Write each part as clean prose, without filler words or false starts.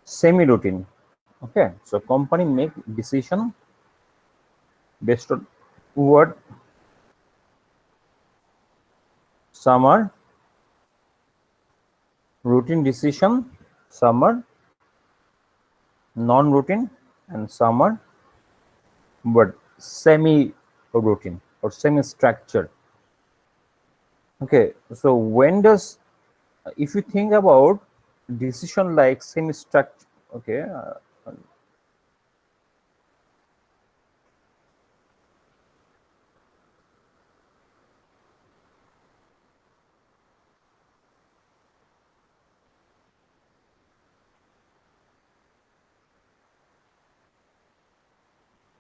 semi-routine. Okay, so company make decision based on what some are routine decision, some are non-routine, and some are but semi-routine or semi-structured. Okay, so when does, if you think about decision like semi-structured, okay,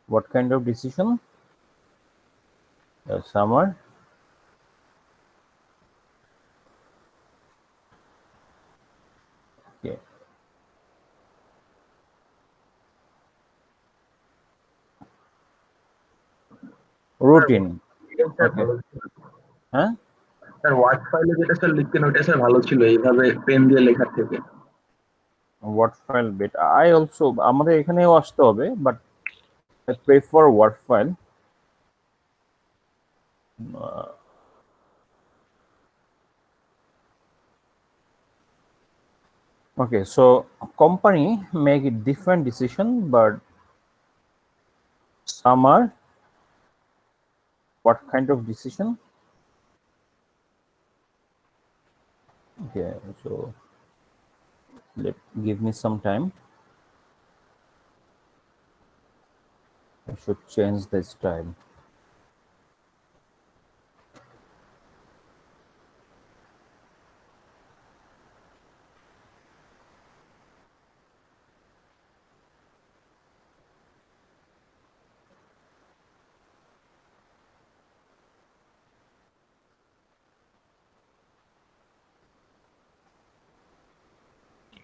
what kind of decision? Some are okay. Routine. Okay. হ্যাঁ sir word ফাইলে যেটা sir লিখতেন ওইটা sir ভালো ছিল এইভাবে pen দিয়ে লেখার থেকে। Word file but I also আমাদের এখানেও আসতে হবে but I prefer Word file. Okay, so company make a different decision, but some are what kind of decision? Okay, so give me some time. I should change the style.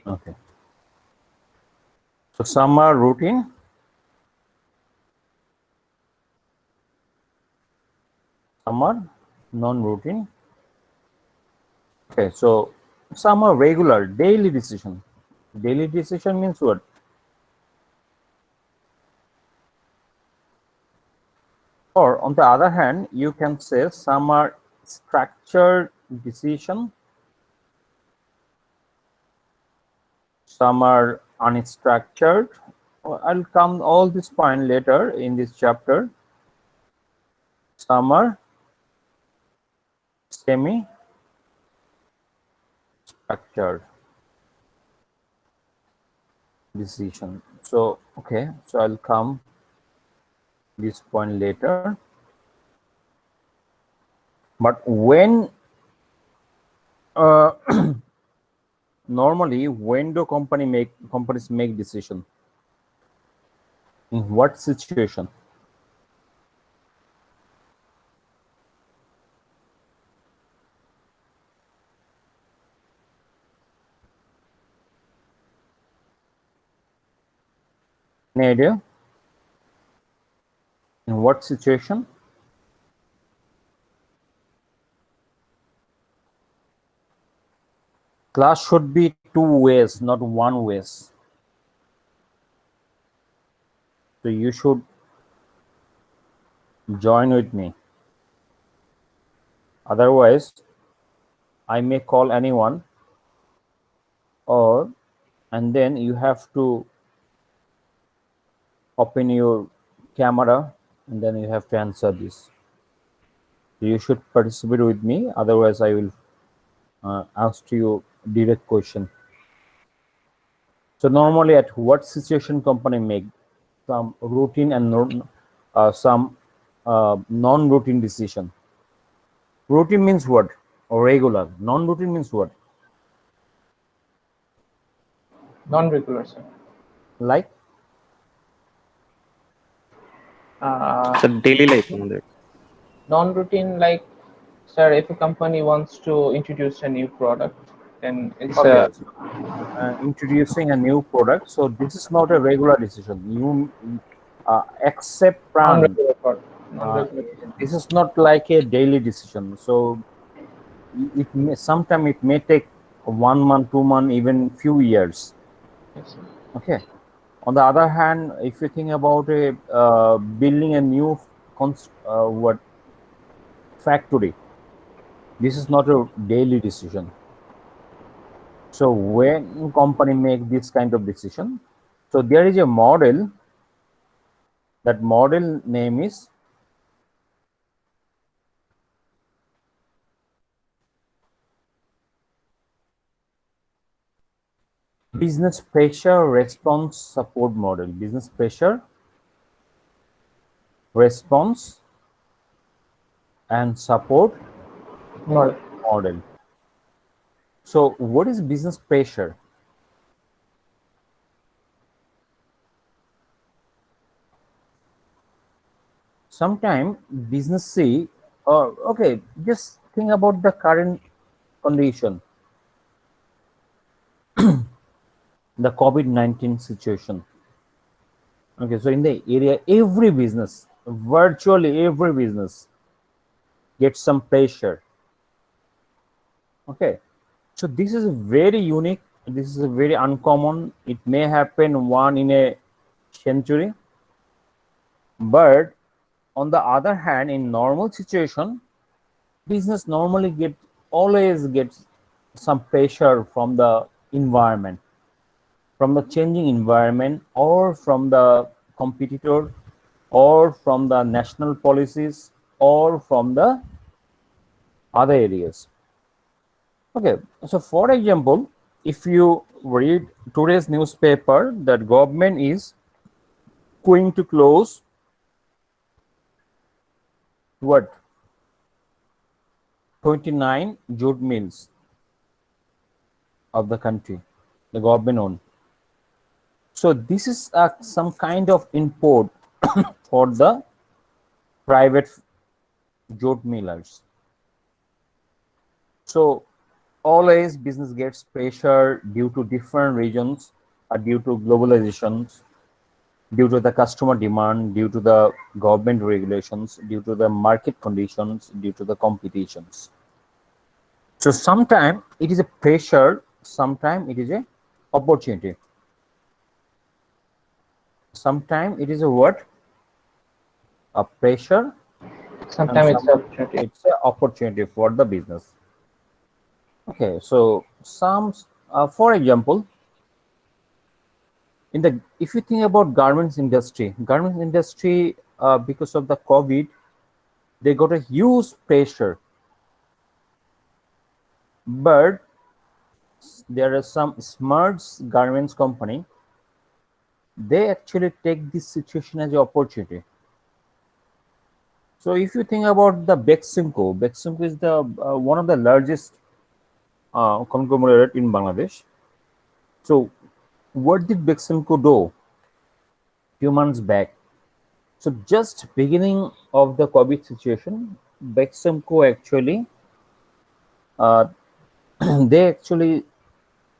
Okay. So some are routine. Some are non-routine. Okay, so some are regular, daily decision. Daily decision means what? Or on the other hand, you can say some are structured decision, some are unstructured. I'll come all this point later in this chapter. Some are semi-structured decision. So okay, so I'll come this point later. But when normally when do companies make decision? In what situation? Any idea? In what situation? Class should be two ways, not one ways. So you should join with me. Otherwise, I may call anyone, and then you have to open your camera and then you have to answer this. You should participate with me, otherwise I will ask you direct question. So normally at what situation company make some routine and some non-routine decision? Routine means what? Or regular. Non-routine means what? Non-regular, sir. Like? Daily life. Non-routine, like, sir, if a company wants to introduce a new product, then it's okay. Introducing a new product. So this is not a regular decision. You accept non-regular product. This is not like a daily decision. So it may, sometime it may take 1 month, 2 months, even few years. Yes, sir. Okay. On the other hand, if you think about a building a new what factory, this is not a daily decision. So when company make this kind of decision, so there is a model. That model name is business pressure response support model. Business pressure response and support No. model. So what is business pressure? Sometimes business see, or okay, just think about the current condition, the COVID-19 situation. Okay, so in the area, every business, virtually every business gets some pressure. Okay, so this is very unique. This is a very uncommon. It may happen one in a century, but on the other hand, in normal situation, business normally always gets some pressure from the environment, from the changing environment, or from the competitor, or from the national policies, or from the other areas. Okay, so for example, if you read today's newspaper, that government is going to close what 29 jute mills of the country, the government owned. So this is some kind of import for the private jute millers. So always business gets pressure due to different regions, due to globalizations, due to the customer demand, due to the government regulations, due to the market conditions, due to the competitions. So sometimes it is a pressure, sometimes it is a opportunity. Sometimes it is a what? A pressure, and Sometimes it's sometimes opportunity. it's an opportunity for the business. Okay, so for example, if you think about garments industry, because of the COVID, they got a huge pressure. But there are some smart garments company. They actually take this situation as an opportunity. So if you think about the Beximco is the one of the largest conglomerate in Bangladesh. So what did Beximco do few months back? So just beginning of the COVID situation, Beximco actually uh, they actually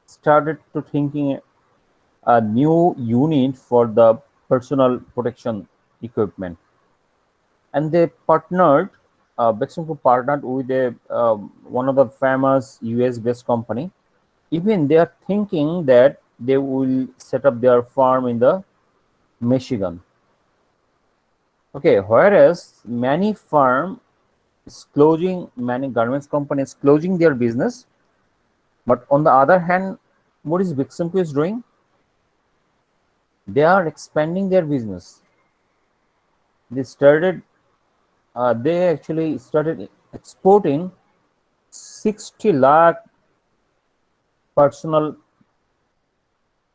started to thinking a new unit for the personal protection equipment, and they partnered. Beximco partnered with a one of the famous US-based company. Even they are thinking that they will set up their farm in the Michigan. Okay, whereas many garments companies closing their business, but on the other hand, what is Beximco is doing? They are expanding their business. They started. They actually started exporting 60 lakh personal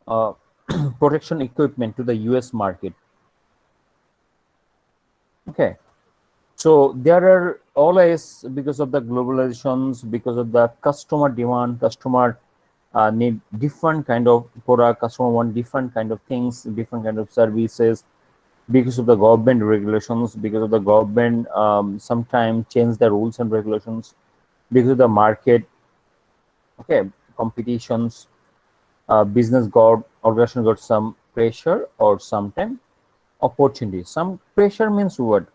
uh, protection equipment to the US market. Okay, so there are always, because of the globalizations, because of the customer demand, customer need different kind of product, customer want different kind of things, different kind of services, because of the government regulations, because of the government sometimes change the rules and regulations, because of the market, okay, competitions, business got organization got some pressure or sometimes opportunity. Some pressure means what?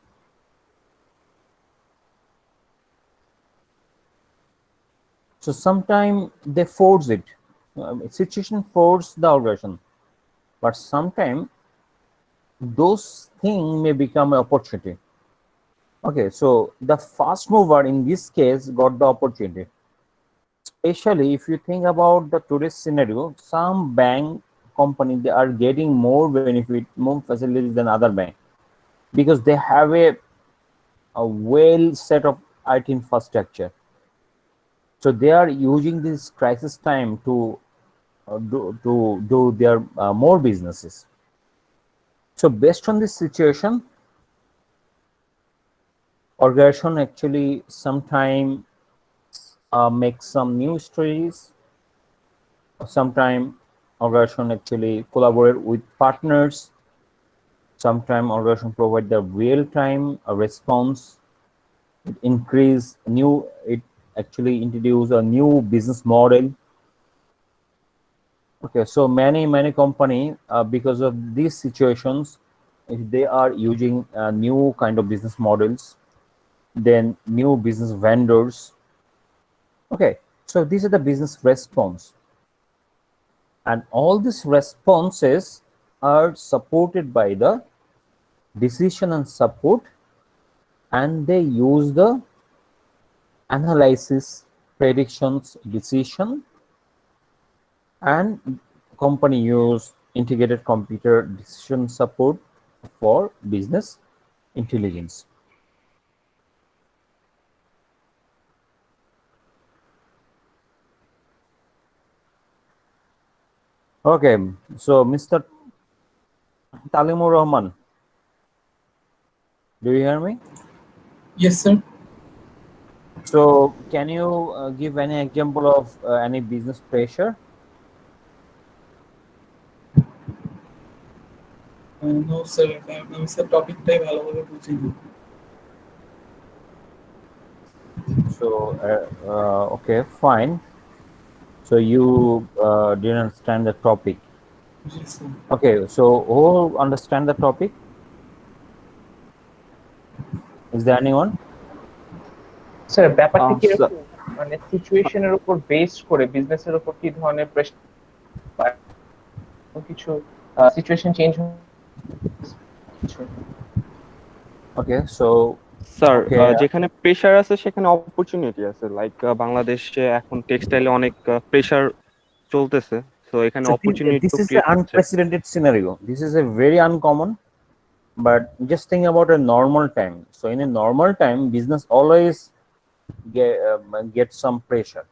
So sometimes they force it. situation force the organization, but sometimes those things may become an opportunity. Okay, so the fast mover in this case got the opportunity. Especially if you think about the today's scenario, some bank company they are getting more benefit, more facilities than other bank because they have a well set of IT infrastructure. So they are using this crisis time to do their more businesses. So based on this situation, organization actually sometime make some new strategies. Sometime organization actually collaborate with partners. Sometime organization provide the real-time response. It increase new. It actually introduce a new business model. Okay, so many company because of these situations, if they are using new kind of business models, then new business vendors. Okay, so these are the business response, and all these responses are supported by the decision and support, and they use the analysis, predictions, decision, and company use integrated computer decision support for business intelligence. Okay, so Mr. Talimur Rahman, do you hear me? Yes, sir. So can you give any example of any business pressure? No, sir. আমি sir টপিকটাই ভালোভাবে বুঝিনি। So okay, fine. So you didn't understand the topic. G sir. Okay, so who understand the topic? Is there anyone? Sir ব্যাপারটা কি sir, এরকম মানে সিচুয়েশনের উপর base করে বিজনেসের উপর কি ধরনের প্রেসার কিছু সিচুয়েশন চেঞ্জ কিছু Okay, so স্যার okay, যেখানে প্রেসার আছে সেখানে অপরচুনিটি আছে, লাইক বাংলাদেশে এখন টেক্সটাইলে অনেক প্রেসার চলতেছে, তো এখানে so অপরচুনিটি this তো is an ক্রিয়েট হচ্ছে। unprecedented scenario. This is a very uncommon, but just think about a normal time. So in a normal time, business always get some pressure.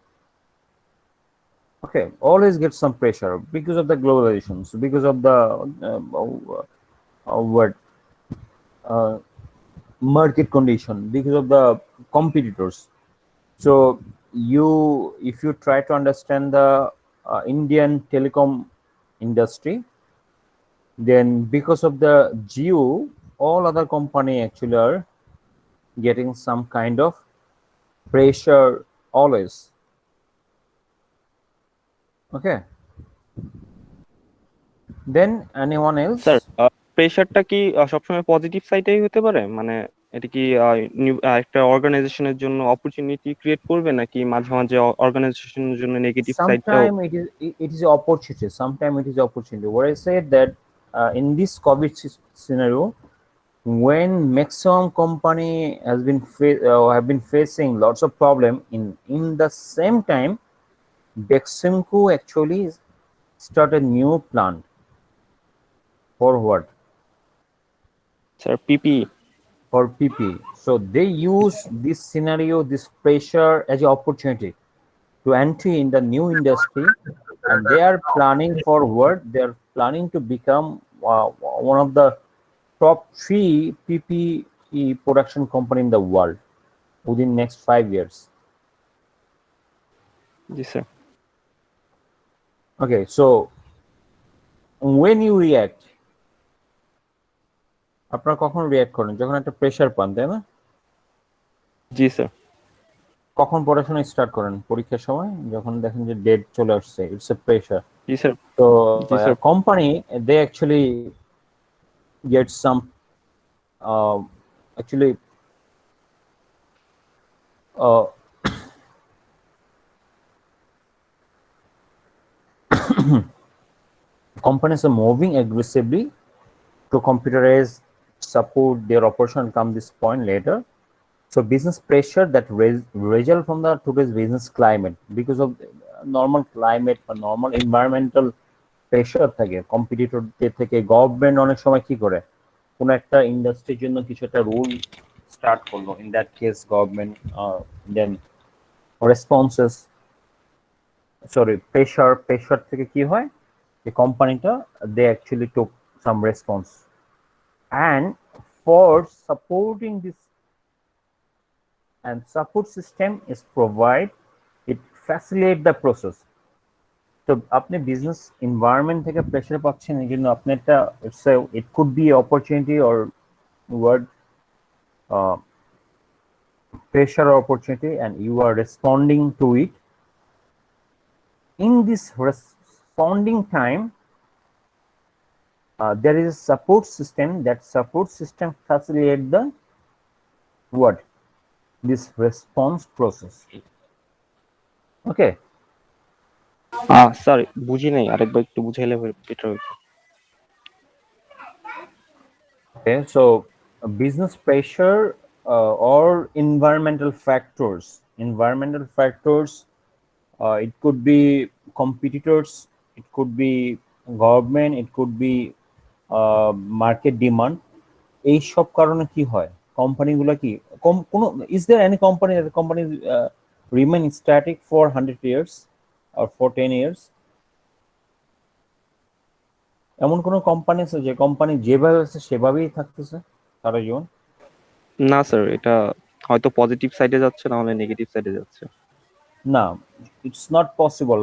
Okay, always get some pressure because of the globalizations, because of the what market condition, because of the competitors. So if you try to understand the Indian telecom industry, then because of the Jio, all other company actually are getting some kind of pressure always. Okay, then anyone else? Sir প্রেসারটা কি সবসময় positive সাইডেই হতে পারে, মানে এটা কি একটা অর্গানাইজেশনের জন্য অপরচুনিটি ক্রিয়েট করবে, নাকি মাঝে মাঝে অর্গানাইজেশনের জন্য নেগেটিভ সাইডটাও? Sometimes it is opportunity, sometimes it is opportunity. What I said that in this COVID scenario, when maximum company have been facing lots of problem, in the same time Beximco actually start a new plant for what? Sir PP. For PP. So they use this scenario, this pressure as an opportunity to entry in the new industry, and they are planning for what? They are planning to become one of the top 3 PPE production company in the world within next 5 years. G sir. Okay, so when you react, আপনারা কখন react করেন? যখন একটা pressure পান, তাই না? জি sir. কখন পড়াশোনা স্টার্ট করেন? পরীক্ষার সময়, যখন দেখেন যে ডেট চলে আসছে, it's a pressure. G sir. So G sir. company they actually get some actually companies are moving aggressively to computerize support their operation come this point later. So business pressure that result from the today's business climate because of normal climate or normal environmental pressure থাকে কম্পিটিটরদের থেকে government অনেক সময় কি করে কোন একটা ইন্ডাস্ট্রির জন্য কিছু একটা রুল স্টার্ট করলো in that case government then responses sorry pressure থেকে কি হয় যে কোম্পানিটা they actually took some response and for supporting this and support system is provide it facilitate the process তো আপনি বিজনেস এনভায়রনমেন্ট থেকে প্রেসার পাচ্ছেন এই জন্য আপনি একটা it could be opportunity or word pressure or opportunity and you are responding to it in this responding time there is a support system that support system facilitate the what this response process okay sorry বুঝি নাই, আরেকবার একটু বুঝাইলে better হইতো। okay so business pressure or environmental factors it could be competitors it could be government it could be market demand এই সব কারণে কি হয় কোম্পানিগুলো কি কোন is there any company remain static for 100 years or for 10 years এমন কোন কোম্পানি আছে যে কোম্পানি যেভাবে আছে সেভাবেই থাকতেছে সারা জীবন না স্যার, এটা হয়তো পজিটিভ সাইডে যাচ্ছে, না হলে নেগেটিভ সাইডে যাচ্ছে। না ইটস নট পসিবল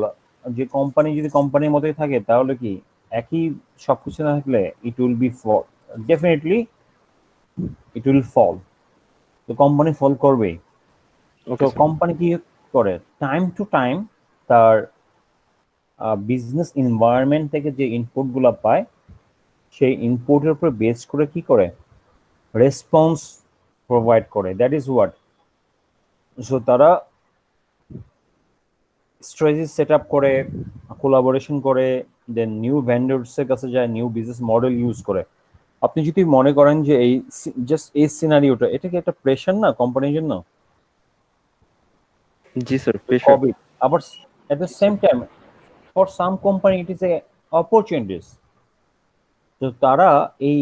যে কোম্পানি যদি কোম্পানির মতোই থাকে তাহলে কি একই সবকিছু না থাকলে it will be fall definitely it will fall তো কোম্পানি ফল করবেই তো কোম্পানি কি করে টাইম টু টাইম তার বিজনেস এনভায়রনমেন্ট থেকে যে ইনপুটগুলো পায় সেই ইনপুটের উপর বেস করে কি করে রেসপন্স প্রোভাইড করে দ্যাট ইজ হোয়াট সো তারা স্ট্র্যাটেজি সেট আপ করে কোলাবোরেশন করে দেন নিউ ভেন্ডার্সের কাছে যায় নিউ বিজনেস মডেল ইউজ করে আপনি যদি মনে করেন যে এই জাস্ট এই সিনারিওটা এটা কি একটা প্রেশার না কোম্পানির জন্য জি স্যার, প্রেশার। আবার at the same time for some company it is a opportunities তো তারা এই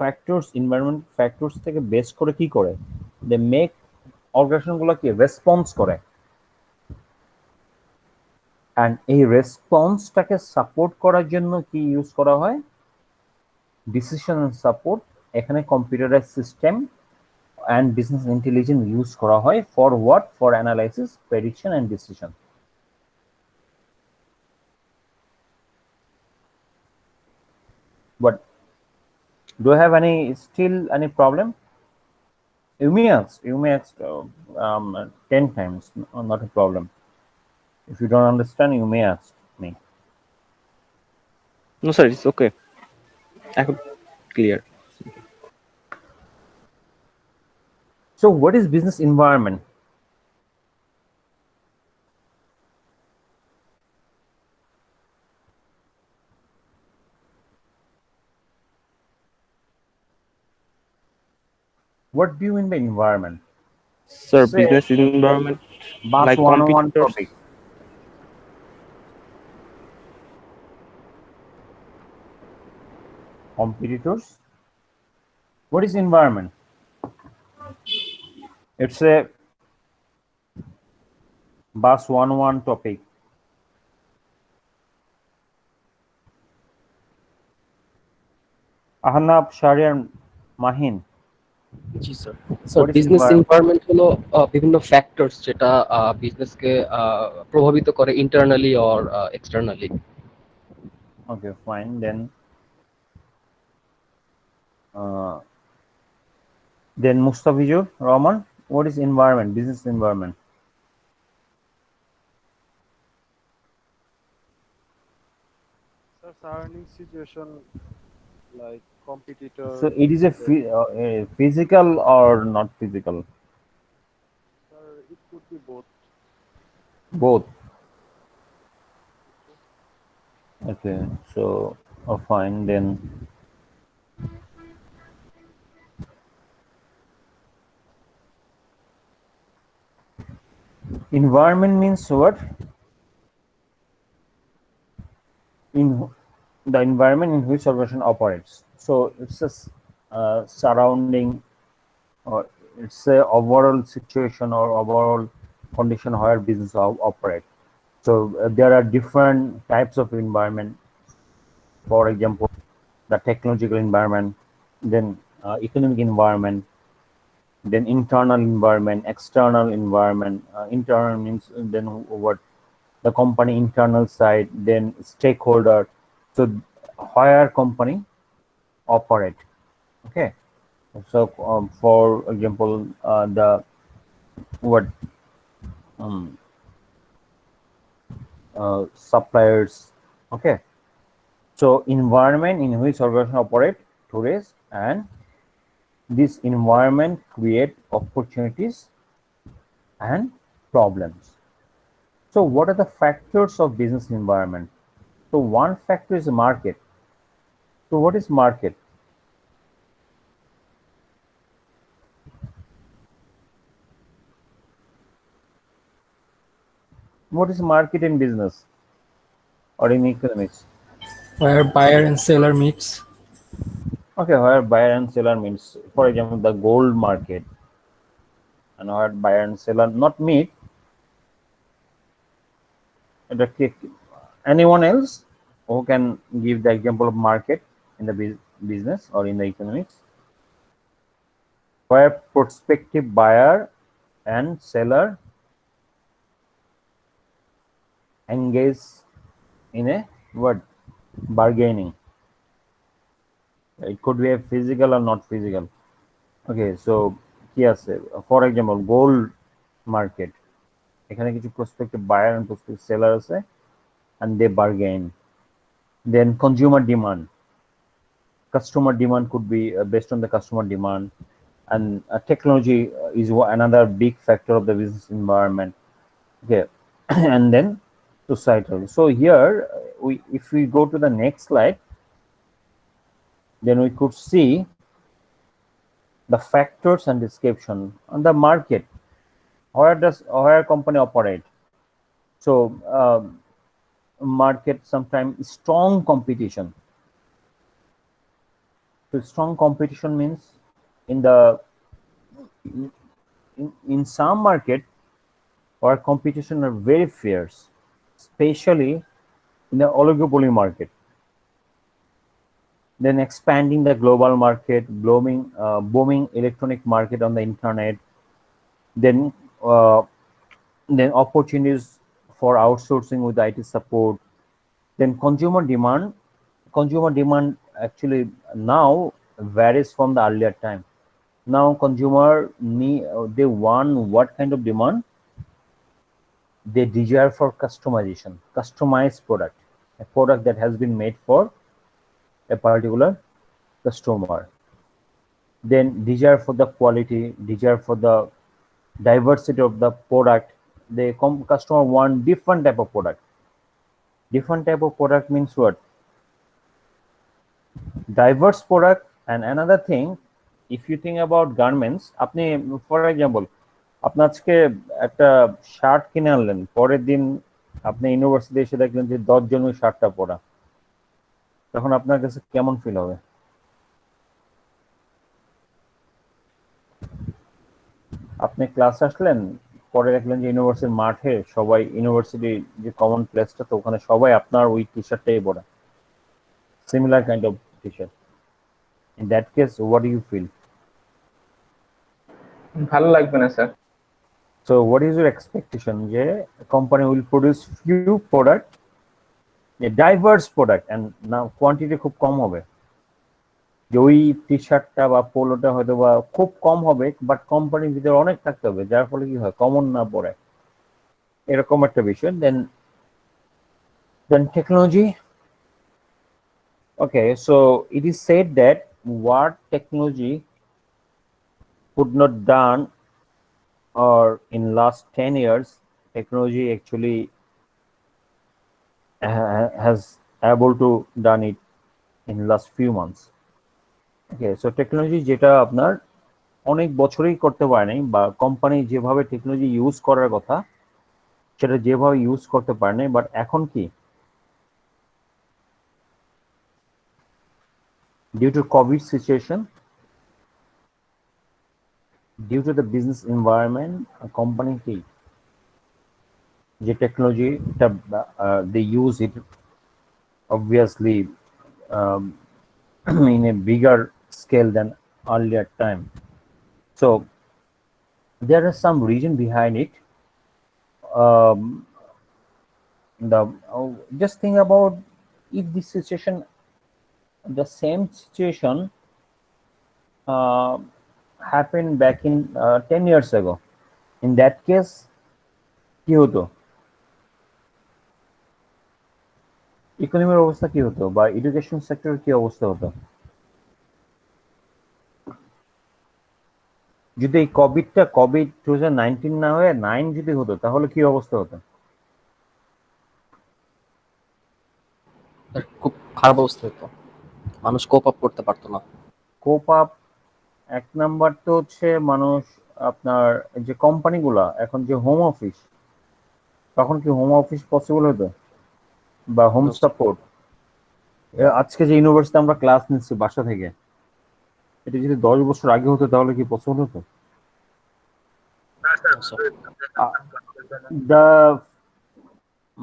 ফ্যাক্টরস এনভায়রনমেন্ট ফ্যাক্টরস থেকে বেস করে কি করে দে মেক অর্গানাইজেশনগুলোকে রেসপন্স করে অ্যান্ড এই রেসপন্সটাকে সাপোর্ট করার জন্য কি ইউজ করা হয় ডিসিশন সাপোর্ট এখানে computerise system and business intelligence use করা হয় for what for analysis prediction and decision But do you have still any problem? You may ask 10 times, not a problem. If you don't understand, you may ask me. No sir, it's okay, এখন clear. So what is business environment? What do you mean by environment? Sir, Say- business environment Bus Like 101 competitors. topic. Competitors. What is environment? It's a Bus 101 topic. Ahnab, Sharian, Mahin. G sir. Sir, What is business environment? Environment হলো বিভিন্ন factors যেটা বিজনেসকে প্রভাবিত করে internally or externally. Okay, fine. Then Mustafizur Rahman, what is environment? Business environment. Sir, surrounding situation like competitor. So it is a physical or not physical? Sir, it could be both. Both. Okay, so fine then. Environment means what? In the environment in which organization operates. So it's a surrounding, or it's a overall situation or overall condition where business operate. So there are different types of environment. For example, the technological environment, then economic environment, then internal environment, external environment. Internal means then what the company internal side, then stakeholder. So where company operate. Okay. So for example, the what um, suppliers. Okay. So environment in which organization operate today, and this environment create opportunities and problems. So what are the factors of business environment? So one factor is market. So what is market? What is market in business or in economics? where buyer and seller meets. Okay, where buyer and seller meets, for example, the gold market, and where buyer and seller not meet. Anyone else who can give the example of market in the business or in the economics, where prospective buyer and seller engage in a what? Bargaining. It could be a physical or not physical. Okay, so yes, for example, gold market. এখানে কিছু prospective buyer and prospective seller আছে, and they bargain. Then consumer demand. Customer demand could be based on the customer demand, and technology is another big factor of the business environment. Okay, and then societal. So here, if we go to the next slide, then we could see the factors and description on the market. Where company operate? So market sometimes strong competition. So strong competition means in the in some market where competition are very fierce, especially in the oligopoly market. Then expanding the global market, booming electronic market on the internet. Then opportunities for outsourcing with IT support. Then consumer demand. Consumer demand actually now varies from the earlier time. Now consumer they want what kind of demand? They desire for customization, customized product, a product that has been made for a particular customer. Then desire for the quality, desire for the diversity of the product. The customer want different type of product. Different type of product means what? Diverse product. And another thing, if you think about garments, আপনি for example, আপনি আজকে একটা shirt কিনে আনলেন, পরের দিন আপনি university এসে দেখলেন যে 10 জন ওই শার্টটা পরা, তখন আপনার কাছে কেমন ফিল হবে? আপনি ক্লাস আসলেন, পরে দেখলেন যে ইউনিভার্সিটির মাঠে সবাই, ইউনিভার্সিটি যে কমন প্লেসটা, তো ওখানে সবাই আপনার ওই টি শার্টটাই পরা, similar kind of T shirt. In that case what do you feel? ভালো লাগবে না sir. So what is your expectation? যে company will produce few product, a diverse product, and now quantity খুব কম হবে। যে ওই টি শার্টটা বা পোলোটা হয়তো বা খুব কম হবে, বাট কোম্পানির ভিতরে অনেক থাকতে হবে, যার ফলে কি হয়, কমন না পড়ে, এরকম একটা বিষয়। Then technology. Okay, so it is said that what technology could not done, or in last 10 years technology actually has able to done it in last few months. Okay, so technology যেটা আপনার অনেক বছরই করতে পারে নাই বা company যেভাবে technology use করার কথা সেটা যেভাবে ইউজ করতে পারে নাই, বাট এখন কি due to COVID situation, due to the business environment, a company কি যে টেকনোলজিটা they use it obviously um, in a bigger scale than earlier time. So there is some reason behind it. Um, just think about if this situation, the same situation happened back in 10 years ago. In that case, কি হতো? ইকোনমির অবস্থা কি হতো বা education সেক্টরের কি অবস্থা হতো? যদি এই কোভিড 2019 না হয়ে 9 যদি হতো তাহলে কি অবস্থা হতো? খুব খারাপ অবস্থা হতো, মানুষ কোপ আপ করতে পারতো না। কোপ আপ এক নাম্বার তো হচ্ছে মানুষ আপনার যে কোম্পানিগুলা এখন যে হোম অফিস, তখন কি হোম অফিস পসিবল হতো বা হোম সাপোর্ট? আজকে যে ইউনিভার্সিটি আমরা ক্লাস নিচ্ছি বাসা থেকে, এটা যদি 10 বছর আগে হতো তাহলে কি পসিবল হতো?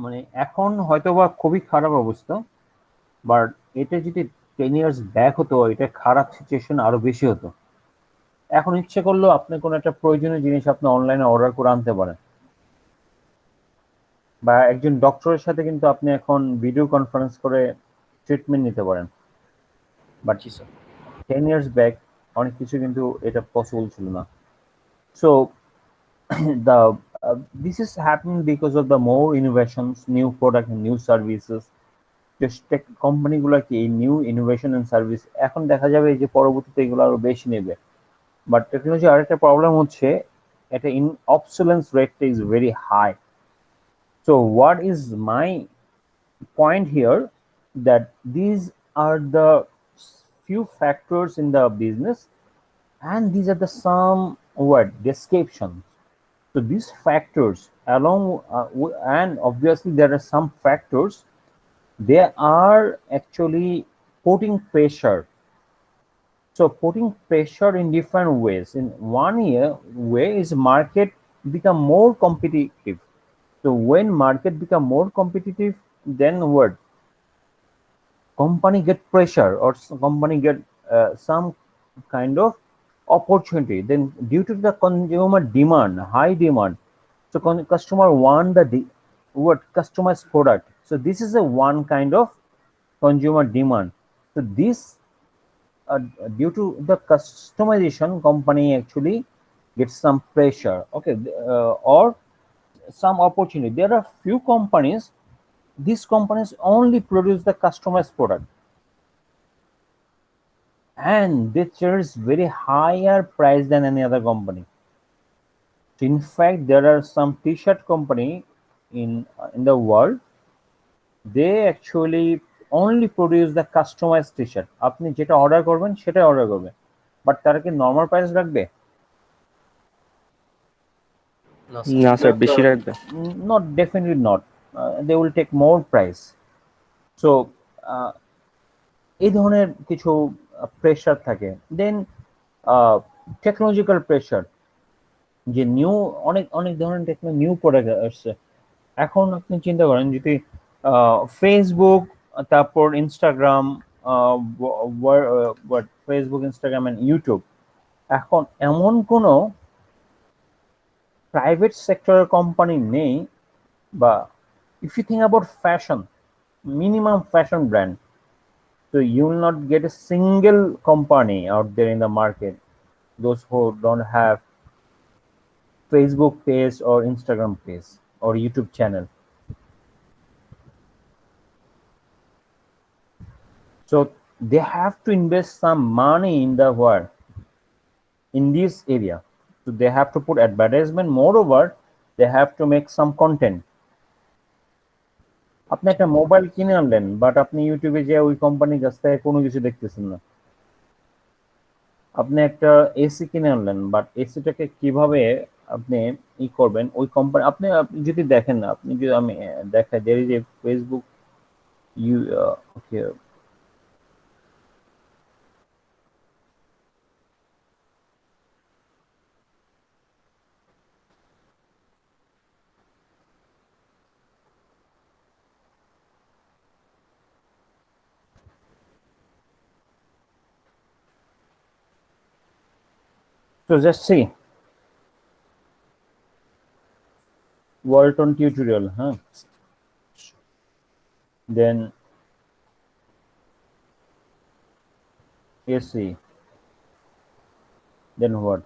মানে এখন হয়তোবা খুবই খারাপ অবস্থা, বাট এটা যদি 10 ইয়ার্স ব্যাক হতো এটা খারাপ সিচুয়েশন আরো বেশি হতো। এখন ইচ্ছে করলেও আপনি কোনো একটা প্রয়োজনীয় জিনিস আপনি অনলাইনে অর্ডার করে আনতে পারেন, বা একজন ডক্টরের সাথে কিন্তু আপনি এখন ভিডিও কনফারেন্স করে ট্রিটমেন্ট নিতে পারেন। বাট 10 ইয়ার্স ব্যাক অনেক কিছু কিন্তু এটা পসিবল ছিল না। So the this is happening because of the more innovations, new product and new services. Just tech কোম্পানিগুলো কি এই নিউ ইনোভেশন এন্ড সার্ভিস এখন দেখা যাবে যে পরবর্তীতে এগুলো আরো বেশি নেবে। বাট টেকনোলজি আরেকটা প্রবলেম হচ্ছে এটা ইন অবসোলেন্স রেটটা is very high. So what is my point here, that these are the few factors in the business and these are the some what descriptions. So these factors along and obviously there are some factors, they are actually putting pressure. So putting pressure in different ways. In one way is market become more competitive. So when market become more competitive, then what? Company get pressure or company get some kind of opportunity. Then due to the consumer demand, high demand, so customer want the what customized product. So this is a one kind of consumer demand. So this due to the customization, company actually gets some pressure, okay, or some opportunity. There are few companies, these companies only produce the customized product and they charge very higher price than any other company. In fact, there are some t-shirt company in the world, they actually only produce the customized t-shirt. আপনি যেটা order করবেন সেটাই order করবে, but তারা কি normal price রাখবে? না sir, বেশি রাখবে। Not, definitely not. They will take more price. So এই ধরনের কিছু প্রেশার থাকে। দেন টেকনোলজিক্যাল প্রেশার, যে নিউ অনেক অনেক ধরনের নিউ প্রোডাক্ট আসছে। এখন আপনি চিন্তা করেন যদি ফেসবুক, তারপর Instagram, Facebook, Instagram and YouTube, এখন এমন কোনো প্রাইভেট সেক্টরের কোম্পানি নেই, বা if you think about fashion, minimum fashion brand, so you will not get a single company out there in the market, those who don't have Facebook page or Instagram page or YouTube channel. So they have to invest some money in the what, in this area. So they have to put advertisement, moreover they have to make some content. আপনি একটা mobile কিনে আনলেন, but আপনি ইউটিউবে যে ওই কোম্পানির কাছ থেকে কোনো কিছু দেখতেছেন না। আপনি একটা এসি কিনে আনলেন, বাট এসিটাকে কিভাবে আপনি করবেন ওই কোম্পানি, আপনি যদি দেখেন না, আপনি যদি আমি দেখাই, there is a Facebook you okay, so just see Walton tutorial, huh? Then AC, then what?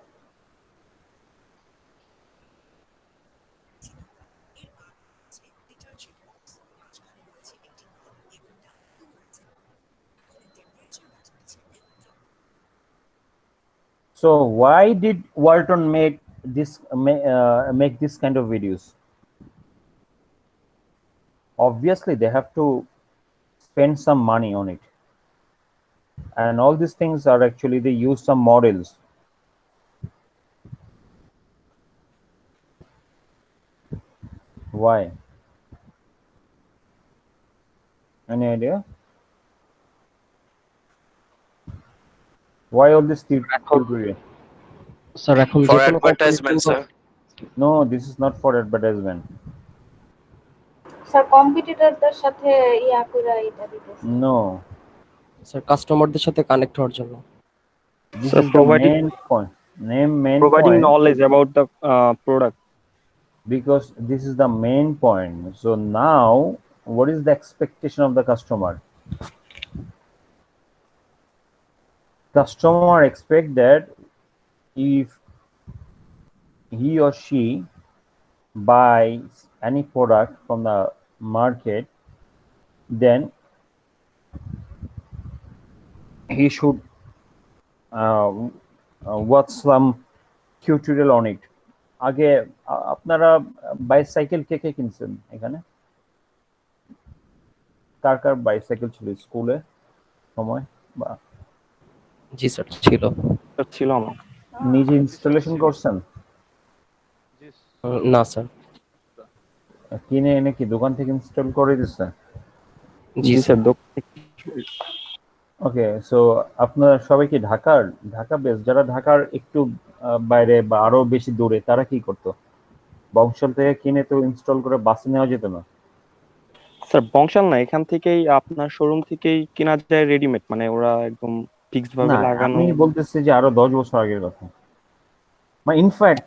So why did Walton make this kind of videos? Obviously, they have to spend some money on it, and all these things are actually they use some models. Why? Any idea? Why all this tutorial? Sir এখন For যে কোনো advertisement, sir. No, this is not for advertisement. Sir কম্পিটিটরদের সাথে ইয়া করে এটা দিতেছে। No, sir কাস্টমারদের সাথে কানেক্ট হওয়ার জন্য। this So is the main point. providing Point, knowledge about the product. because this is the main point. So now, what is the expectation of the customer? Customer expect that if he or she buys any product from the market, then he should watch some tutorial on it. আগে আপনারা bicycle কে কে কিনছেন এখানে? কার কার bicycle ছিল স্কুলে সময়? বা জি sir ছিল। ছিল আমার। নিজে ইনস্টলেশন করছেন? না স্যার। কিনে এনে কি দোকান থেকে ইনস্টল করে দিচ্ছেন? জি স্যার। ওকে, সো আপনারা সবাই কি ঢাকা বেস? যারা ঢাকার একটু বাইরে বা আরো বেশি দূরে তারা কি করতো? বংশাল থেকে কিনে তো ইনস্টল করে বাসে নেওয়া যেত না? স্যার বংশাল না, এখান থেকেই আপনার শোরুম থেকেই কেনা যায় রেডিমেড, মানে ওরা একদম ফিক্সড ভাবে না, লাগানো। আমি বলতেছি যে আরো 10 বছর আগের কথা। মানে ইনফ্যাক্ট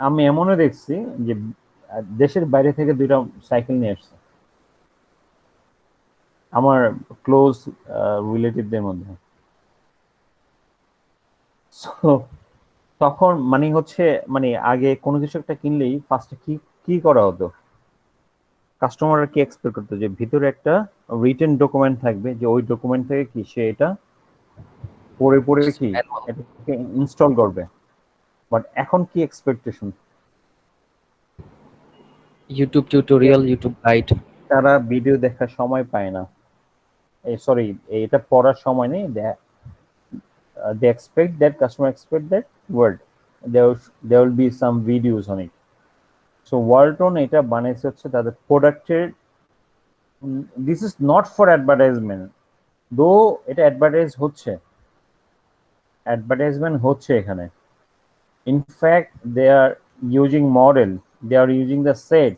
আমি এমনও দেখছি যে দেশের বাইরে থেকে দুইটা সাইকেল নিয়ে আসছে আমার ক্লোজ রিলেটিভদের মধ্যে। তখন মানে হচ্ছে মানে আগে কোনো কিছু একটা কিনলেই ফার্স্টে কি করা হতো, কাস্টমাররা কি এক্সপেক্ট করতো যে ভিতরে একটা রিটেন ডকুমেন্ট থাকবে, যে ওই ডকুমেন্ট থেকে কি সে এটা পড়ে কি এটাকে ইনস্টল করবে। বাট এখন কি expectation? YouTube tutorial, YouTube guide. তারা ভিডিও দেখার সময় পায় না, সরি এটা পড়ার সময় নেই। They expect that customer expect that word there will be some videos on it. So Walton এটা বানাইছে হচ্ছে তাদের প্রোডাক্টের, this is not for advertisement, though এটা advertisement হচ্ছে এখানে। In fact they are using model, they are using the set,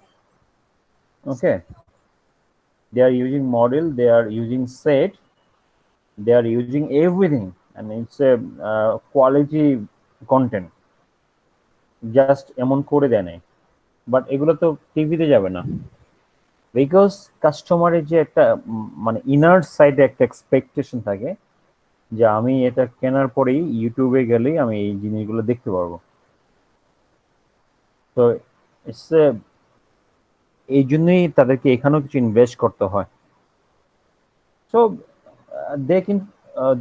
okay, they are using model, they are using set, they are using everything, and it's a quality content, just এমন করে দেয় নাই। But এগুলো তো টিভিতে যাবে না, because কাস্টমারের যে একটা মানে ইনার সাইডে একটা এক্সপেকটেশন থাকে যে আমি এটা কেনার পরেই ইউটিউবে গেলেই আমি এই জিনিসগুলো দেখতে পারবো। তো ইটস এই জন্যই তাদেরকে এখানেও কিছু ইনভেস্ট করতে হয়। So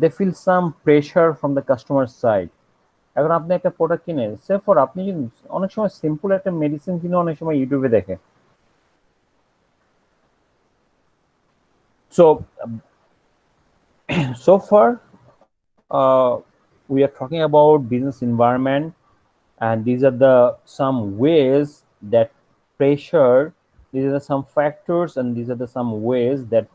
they feel some pressure from the customer side. এখন আপনি একটা প্রোডাক্ট কিনে সে ফর আপনি অনেক সময় সিম্পল একটা মেডিসিন কিনে অনেক সময় ইউটিউবে দেখে, So so far we are talking about business environment, and these are the some ways that pressure, these are some factors, and these are the some ways that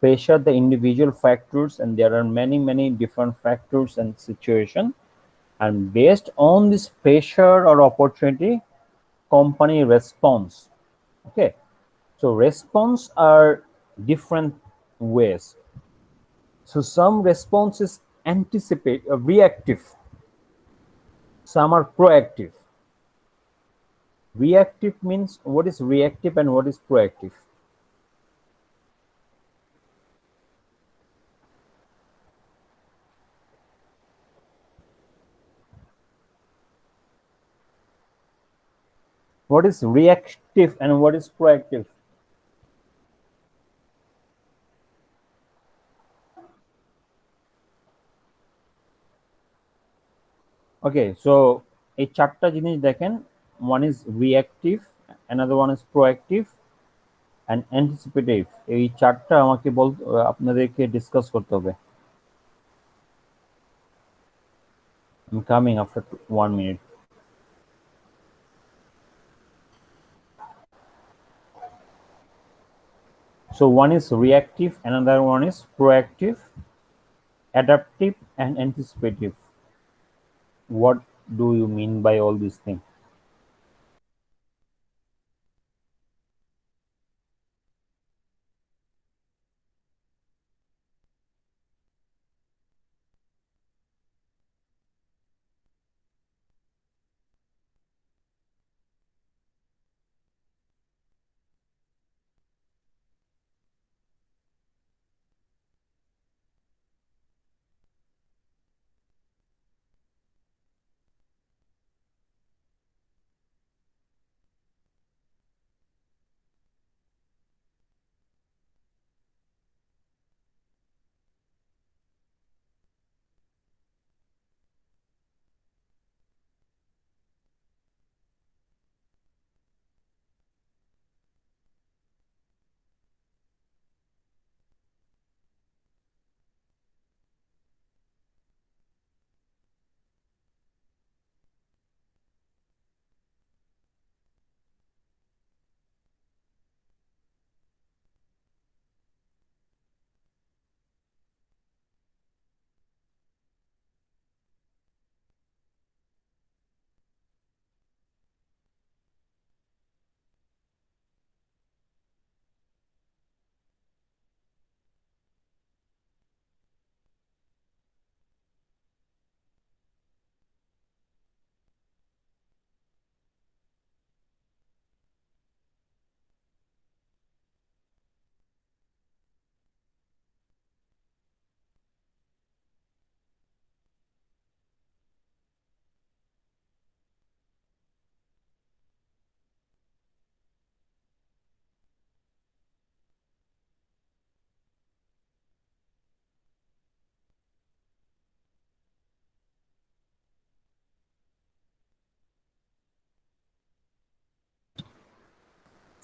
pressure the individual factors, and there are many different factors and situation, and based on this pressure or opportunity, company response. Okay, so response are different ways. So some response is reactive, some are proactive. Reactive means, what is reactive and what is proactive? What is reactive and what is proactive? Okay, so এই চারটা জিনিস দেখেন, one is reactive, another one is proactive and anticipative. এই চারটা আমাকে আপনাদেরকে discuss করতে হবে। I'm coming after 1 minute. So one is reactive, another one is proactive, adaptive and anticipative. What do you mean by all these things?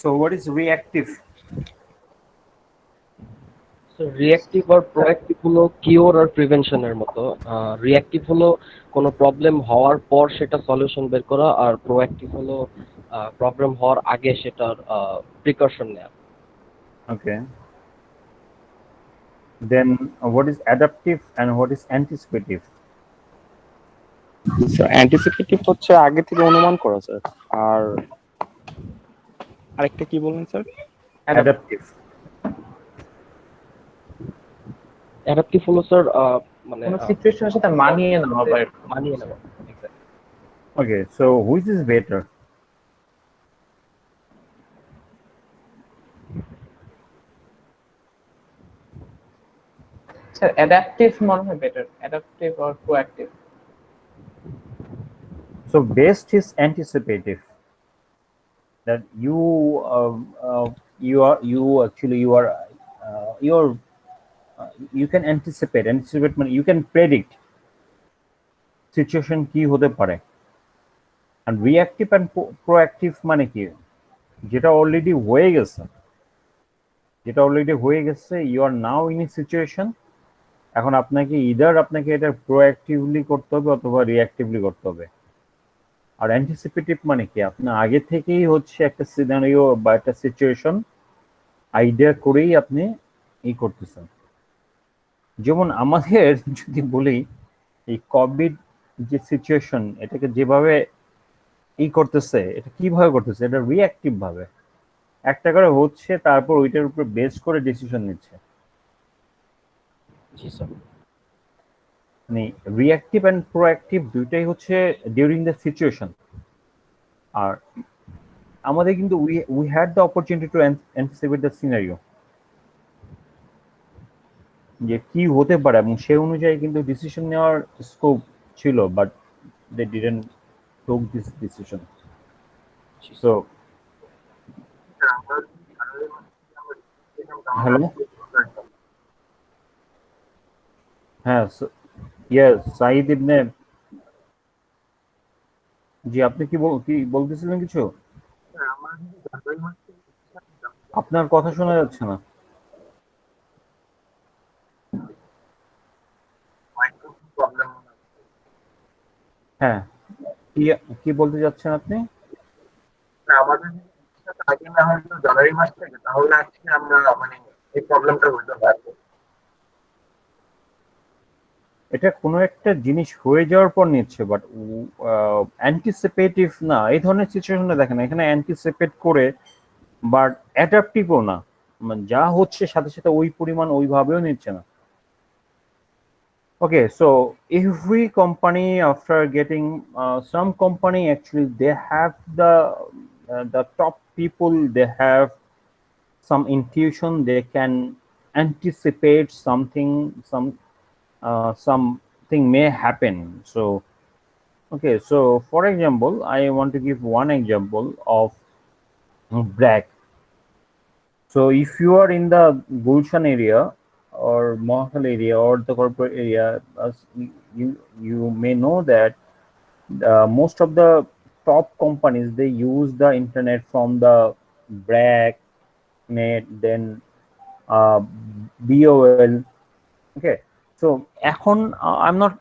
So what is reactive? So reactive আর proactive হলো cure আর প্রিভেনশনের মতো। Reactive হলো কোনো problem হওয়ার পর সেটা সলিউশন বের করা, আর প্রোঅ্যাক্টিভ হলো প্রবলেম হওয়ার আগে সেটার প্রিকশন নেওয়া। Okay. Then what is adaptive and what is anticipative? অ্যান্টিসিপেটিভ হচ্ছে আগে থেকে অনুমান করা স্যার, আর আরেকটা কি বললেন স্যার? Adaptive. অ্যাডাপটিভ হলো স্যার মানে কোনো সিচুয়েশনের সাথে মানিয়ে নেওয়া বা মানিয়ে নেওয়া। Okay, so which is better? Sir adaptive মনে হয় better, adaptive or proactive. So best is anticipative. That you can anticipate মানে you can predict situation কি হতে পারে। And reactive and proactive মানে কি, যেটা অলরেডি হয়ে গেছে যেটা অলরেডি হয়ে গেছে, you are now in a situation. এখন আপনাকে এটা প্রোঅ্যাক্টিভলি করতে হবে অথবা রিঅ্যাক্টিভলি করতে হবে। আর অ্যান্টিসিপেটিভ মানে কি, আপনি আগে থেকেই হচ্ছে একটা সিনারিও বা একটা সিচুয়েশন আইডিয়া করেই আপনি করতেছেন। যেমন আমাদের যদি বলি, এই কোভিড যে সিচুয়েশন, এটাকে যেভাবে করতেছে, এটা কিভাবে করতেছে, এটা রিঅ্যাক্টিভ ভাবে একটা করে হচ্ছে, তারপর ওইটার উপর বেস করে ডিসিশন নিচ্ছে। জি স্যার। মানে রিঅ্যাক্টিভ অ্যান্ড প্রোঅ্যাক্টিভ দুইটাই হচ্ছে ডিউরিং দ্য সিচুয়েশন। আর আমাদের কিন্তু we had the opportunity to anticipate the scenario, যে কি হতে পারে, এবং সেই অনুযায়ী কিন্তু ডিসিশন নেওয়ার স্কোপ ছিল, বাট দে ডিডন্ট টোক দিস ডিসিশন। সো হ্যালো, হ্যাঁ, ইয়েস সাইদ ইবনে, জি আপনি কি বলতেছিলেন কিছু? আপনার কথা শোনা যাচ্ছে না। হ্যাঁ, কি কি বলতে যাচ্ছেন আপনি? আমাদের আগে না হয়তো জানুয়ারি মাস থেকে, তাহলে আজকে আমরা মানে এই প্রবলেমটা হইতে পারবো। এটা কোনো একটা জিনিস হয়ে যাওয়ার পর নিচ্ছে, বাট অ্যান্টিসিপেটিভ না। এই ধরনের সিচুয়েশনে দেখেন, এখানে অ্যান্টিসিপেট করে বাট অ্যাডাপটিভও না, মানে যা হচ্ছে সাথে সাথে ওই পরিমাণ ওইভাবেও নিচ্ছে না। Okay, so every company, after getting some company actually they have the top people, they have some intuition, they can anticipate something may happen. So okay, so for example, I want to give one example of Bragg. So if you are in the Gulshan area or Mohal area or the corporate area, you may know that most of the top companies, they use the internet from the Bragg net, then BOL. Okay, so এখন I'm not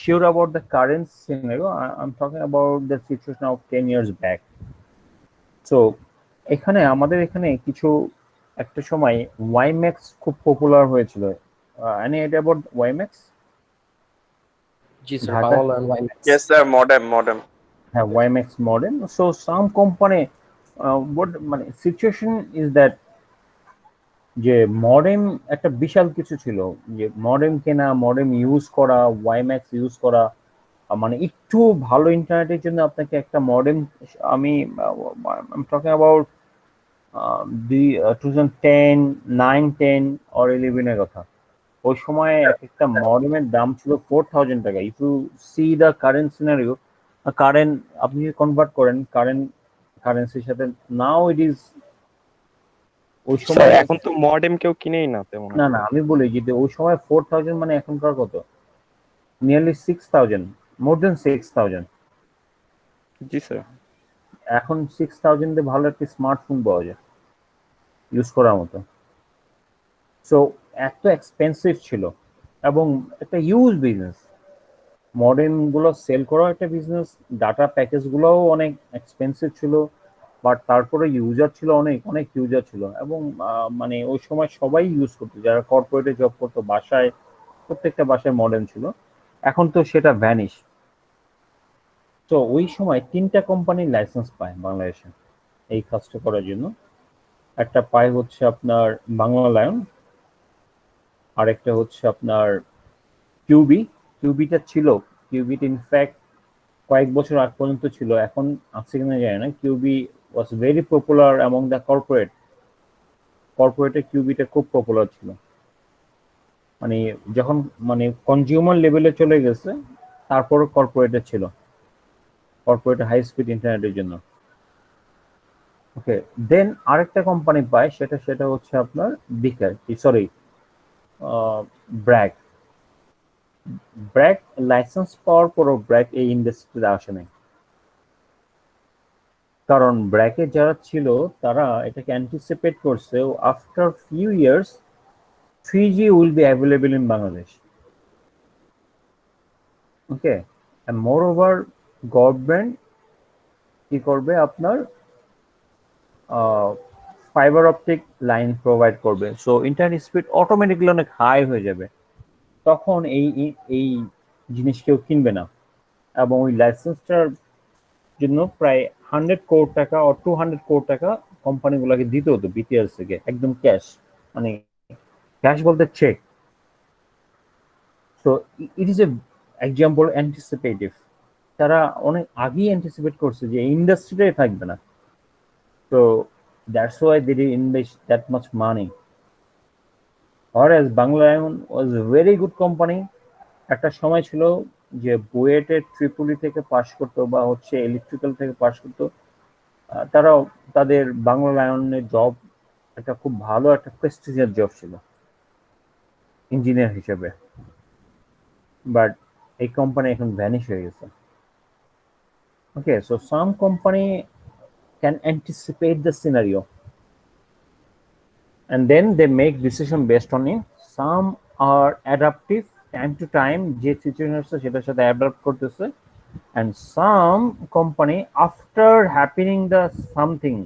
sure about the current scenario. I'm talking about the situation of 10 years back. So আমাদের এখানে কিছু একটা সময় WiMAX খুব popular হয়েছিল। any idea about WiMAX? G sir, Dhaka, Bangla and YMAX। Yes, sir. Modem. হ্যাঁ, WiMAX model. So some company, মানে situation is that, যে মডেম একটা বিশাল কিছু ছিল, যে মডেম কেনা, মডেম ইউজ করা, ওয়াইম্যাক্স ইউজ করা, মানে একটু ভালো ইন্টারনেটের জন্য আপনাকে একটা মডেম, আমি টকিং অ্যাবাউট 2010, 9, 10 or 11 এর কথা। ওই সময় এক একটা মডেমের দাম ছিল 4,000 টাকা। If you see the current scenario, current আপনি যদি কনভার্ট করেন কারেন্ট কারেন্সির সাথে, নাও ইট ইজ, ওই সময় এখন তো মডেম কেউ কিনেই না তেমন। না, আমি বলি যে ওই সময় 4,000 মানে এখনকার কত, নিয়ারলি 6,000, মোর দেন 6,000। জি স্যার। এখন 6,000 দিয়ে ভালো একটা স্মার্টফোন পাওয়া যায় ইউজ করার মতো। সো এত এক্সপেন্সিভ ছিল, এবং একটা হিউজ বিজনেস। মডেম গুলো সেল করা একটা বিজনেস, ডাটা প্যাকেজ গুলোও অনেক এক্সপেন্সিভ ছিল, বাট তারপরে ইউজার ছিল অনেক অনেক ইউজার ছিল, এবং মানে ওই সময় সবাই ইউজ করতো, যারা কর্পোরেটে জব করতো, বাসায় প্রত্যেকটা বাসায় মডেম ছিল। এখন তো সেটা ভ্যানিশ। তো ওই সময় 3টা কোম্পানি লাইসেন্স পায় বাংলাদেশে এই কাজটা করার জন্য। একটা পায় হচ্ছে আপনার বাংলা লায়ন, আর একটা হচ্ছে আপনার কিউবিটা ছিল। কিউবিটা ইনফ্যাক্ট কয়েক বছর আগ পর্যন্ত ছিল, এখন আছে কিনা জানি না। Qubee was very popular among the কর্পোরেটে কিউবিটা খুব পপুলার ছিল। মানে যখন মানে কনজিউমার লেভেলে চলে গেছে, তারপরও কর্পোরেটে ছিল, কর্পোরেট হাই স্পিড ইন্টারনেটের জন্য। ওকে, দেন আরেকটা কোম্পানি পায়, সেটা হচ্ছে আপনার ব্র্যাক। লাইসেন্স পাওয়ার পরও ব্র্যাক এই ইন্ডাস্ট্রিতে আসে নাই। কারণ ব্র্যাকে যারা ছিল তারা এটাকে অ্যান্টিসিপেট করছে after few years 3G will be available in Bangladesh. Okay, and more over government কি করবে, আপনার ফাইবার অপটিক লাইন প্রোভাইড করবে, সো ইন্টারনেট স্পিড অটোমেটিকলি অনেক হাই হয়ে যাবে। তখন এই জিনিস কেউ কিনবে না, এবং ওই লাইসেন্সটার জন্য প্রায় 100 কোটি টাকা or 200 কোটি টাকা কোম্পানিগুলোকে দিতে হতো বিটিআরএস থেকে, একদম ক্যাশ, মানে ক্যাশ বলতে cheque. So it is a example anticipative. তারা অনেক আগেই অ্যান্টিসিপেট করছে যে ইন্ডাস্ট্রিটাই থাকবে না, তো that's why they did invest that much money. Whereas Banglalion was a very good company. একটা সময় ছিল যে বুয়েটে ট্রিপলি থেকে পাশ করতো বা হচ্ছে ইলেকট্রিক্যাল থেকে পাশ করতো, তারাও তাদের বাংলা লায়নের জব একটা খুব ভালো একটা প্রেস্টিজিয়াস জব ছিল ইঞ্জিনিয়ার হিসেবে, বাট এই কোম্পানি এখন ভ্যানিশ হয়ে গেছে। Okay, so some company can anticipate the scenario and then they make decision based on it. Some are adaptive, time to time যে সিচুয়েশন আছে সেটার সাথে অ্যাডাপ্ট করতেছে, and some company after happening the something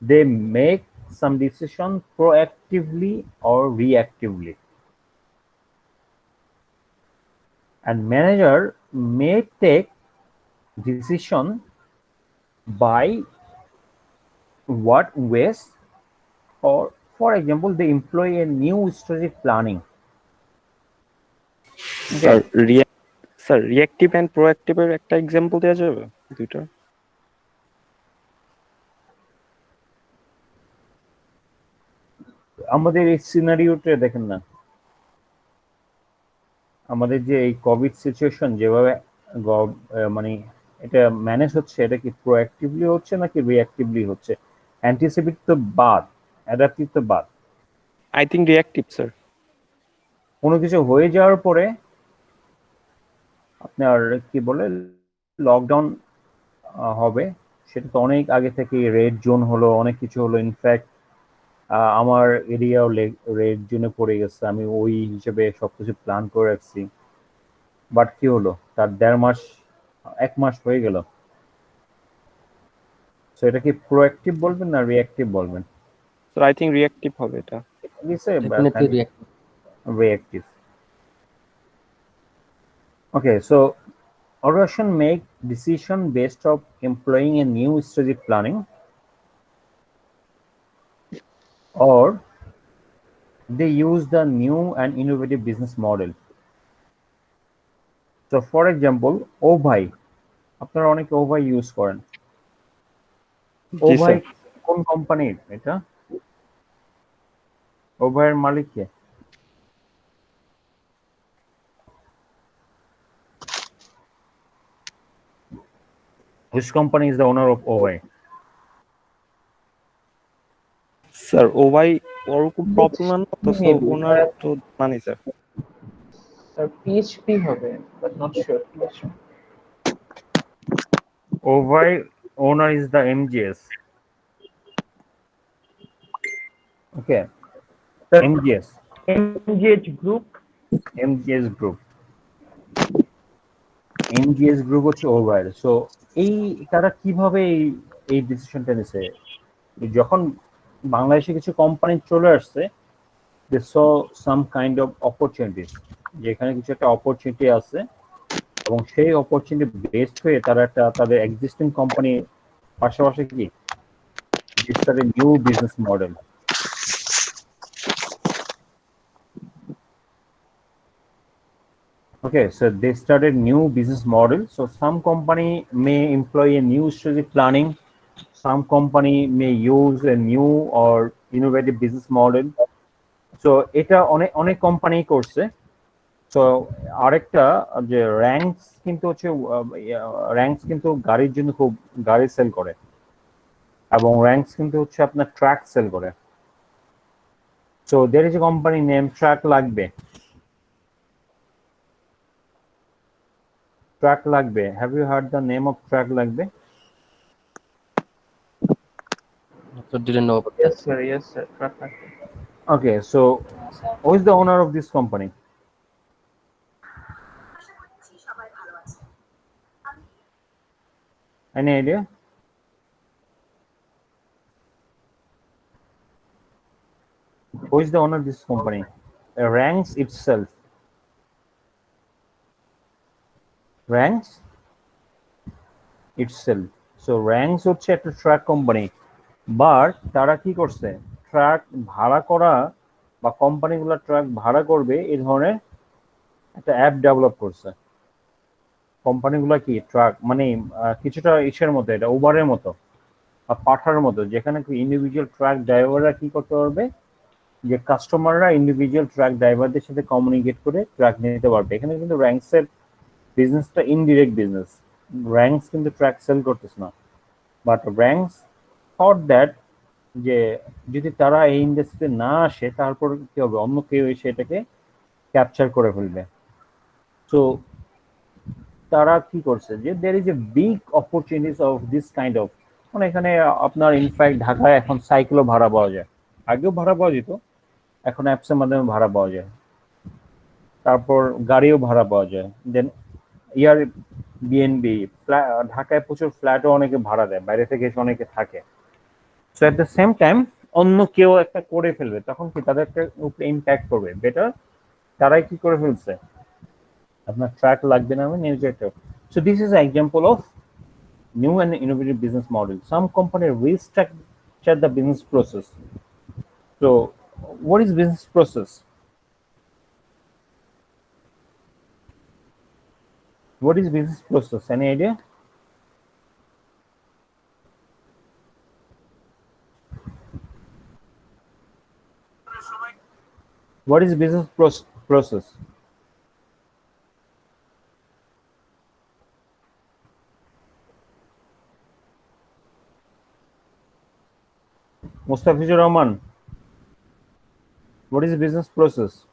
they make some decision proactively or reactively, and manager may take decision by what ways, or for example they employ a new strategic planning. Sir reactive and প্রোঅ্যাক্টিভের একটা example দেওয়া যাবে দুইটা? আমাদের এই সিনারিওটা দেখেন না, আমাদের যে এই কোভিড সিচুয়েশন যেভাবে মানে এটা ম্যানেজ হচ্ছে, এটা কি প্রোঅ্যাক্টিভলি হচ্ছে নাকি রিঅ্যাক্টিভলি হচ্ছে? অ্যান্টিসিপেট তো বাদ, অ্যাডাপ্টিভ তো বাদ। I think reactive sir. কোনো কিছু হয়ে যাওয়ার পরে আপনার কি বলে লকডাউন হবে, সেটা তো অনেক আগে থেকে রেড জোন হলো, অনেক কিছু হলো। ইনফ্যাক্ট আমার এরিয়াও রেড জোনে পড়ে গেছে, আমি ওই হিসেবে সবকিছু প্ল্যান করে রাখছি, বাট কি হলো, তার 1.5 মাস 1 মাস হয়ে গেল। সো এটা কি প্রোঅ্যাক্টিভ বলবেন না রিঅ্যাক্টিভ বলবেন? স্যার আই থিঙ্ক রিঅ্যাক্টিভ হবে এটা। Definitely reactive. Reactive. Okay, so organization make decision based of employing a new strategic planning, or they use the new and innovative business model. So for example, Obhai, আপনারা অনেকে Obhai use করেন। ওভাই কোন কোম্পানির এটা? ওভাইয়ের মালিক কে? Which company is the owner of OY? Sir Obhai ওরকম প্রবলেম তো স্যার ওনার তো মানি স্যার। স্যার পিএইচপি হবে, but not sure. OY owner is the MGS. Okay, MGS. MGH গ্রুপ। MGS Group. MGS Group হচ্ছে ওভার। সো এই তারা কিভাবে এই ডিসিশনটা নিছে, যখন বাংলাদেশে কিছু কোম্পানি চলে আসছে, দে স সাম কাইন্ড অফ অপরচুনিটিস, যেখানে কিছু একটা অপরচুনিটি আছে, এবং সেই অপরচুনিটি বেসড হয়ে তারা একটা তাদের এক্সিস্টিং কোম্পানি পাশাপাশি কি start a new business model. Okay, so they started new business model. So some company may employ a new strategic planning. Some company may use a new or innovative business model. So এটা অনেক company করছে। So আরেকটা যে ranks কিন্তু হচ্ছে ranks কিন্তু গাড়ির জন্য খুব গাড়ি সেল করে, এবং র্যাঙ্কস কিন্তু হচ্ছে আপনার ট্রাক সেল করে। So there is a company named truck লাগবে। ট্রাক লাগবে, have you heard the name of truck লাগবে? So didn't know about Yes, that. sir. Yes, sir. Perfect. Okay, so Yes, sir. who is the owner of this company? Any idea? Who is the owner of this company? Ranks itself. Ranks itself. So Ranks হচ্ছে একটা truck company, but তারা কি করছে, truck ভাড়া করা বা কোম্পানিগুলো truck ভাড়া করবে এই ধরনের একটা অ্যাপ ডেভেলপ করছে। কোম্পানিগুলো কি ট্রাক মানে কিছুটা ইসের মতো, এটা উবারের মতো বা পাঠার মতো, যেখানে ইন্ডিভিজুয়াল ট্রাক ড্রাইভাররা কি করতে পারবে, যে কাস্টমাররা ইন্ডিভিজুয়াল ট্রাক ড্রাইভারদের সাথে কমিউনিকেট করে ট্রাক নিতে পারবে। এখানে কিন্তু র্যাঙ্কসের বিজনেসটা ইনডিরেক্ট বিজনেস, র্যাঙ্কস কিন্তু ট্রাক সেল করতেছে না, বাট র্যাঙ্কস থট দ্যাট যে যদি তারা এই ইন্ডাস্ট্রিতে না আসে তারপর কি হবে, অন্য কেউ এসে এটাকে ক্যাপচার করে ফেলবে। সো তারা কি করছে যে দের is a big opportunities of this kind of, মানে এখানে আপনার ইনফ্যাক্ট ঢাকায় এখন সাইকেলও ভাড়া পাওয়া যায়, আগেও ভাড়া পাওয়া যেত, এখন অ্যাপসের মাধ্যমে ভাড়া পাওয়া যায়, তারপর গাড়িও ভাড়া পাওয়া যায়, দেন ইয়ার বিএনবি, ঢাকায় প্রচুর ফ্ল্যাটও অনেকে ভাড়া দেয়, বাইরে থেকে এসে অনেকে থাকে। So at the same time অন্য কেউ একটা করে ফেলবে, তখন কি তাদের একটা উপরে ইম্প্যাক্ট করবে, বেটার তারাই কি করে ফেলছে, আপনার ট্রাক লাগবে না, আমি নিয়ে যেতে। So this is example of new and innovative business model. Some company restructure the business process. So what is business process? What is business process? Any idea? What is business process? Mustafizur Rahman, what is business process?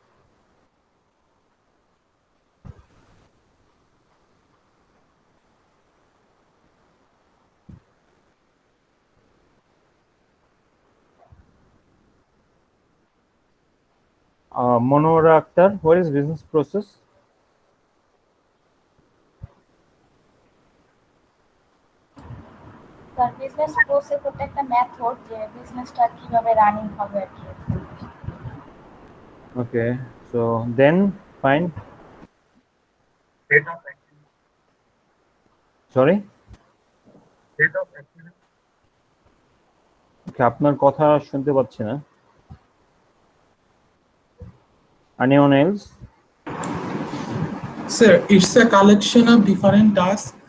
Monora Akhtar, what is business process? তার business process হচ্ছে একটা method যে বিজনেসটা কিভাবে running হবে আর কি। Okay, so then fine. State of activity. Sorry? State of activity. Okay, আপনার কথা শুনতে পাচ্ছি না। Anyone else? Sir, it's a collection of different tasks.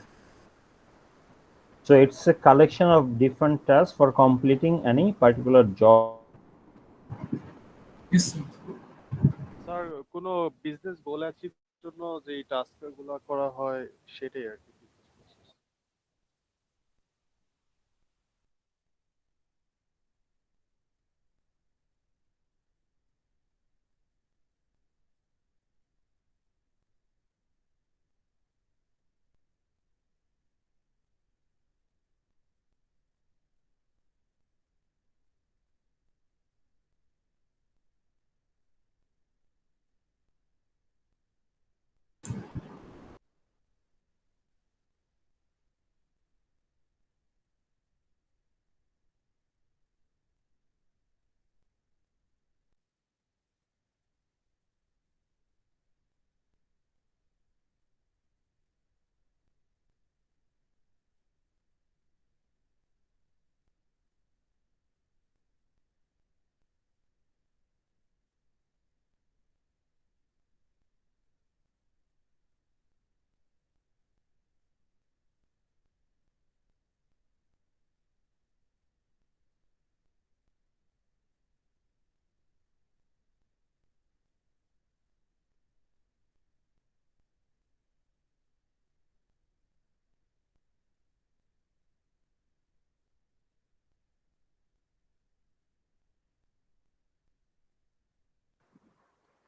So it's a collection of different tasks for completing any particular job. Yes, sir. Sir কোনো business গোল achieve জন্য যে টাস্কগুলো করা হয় সেটাই আর কি।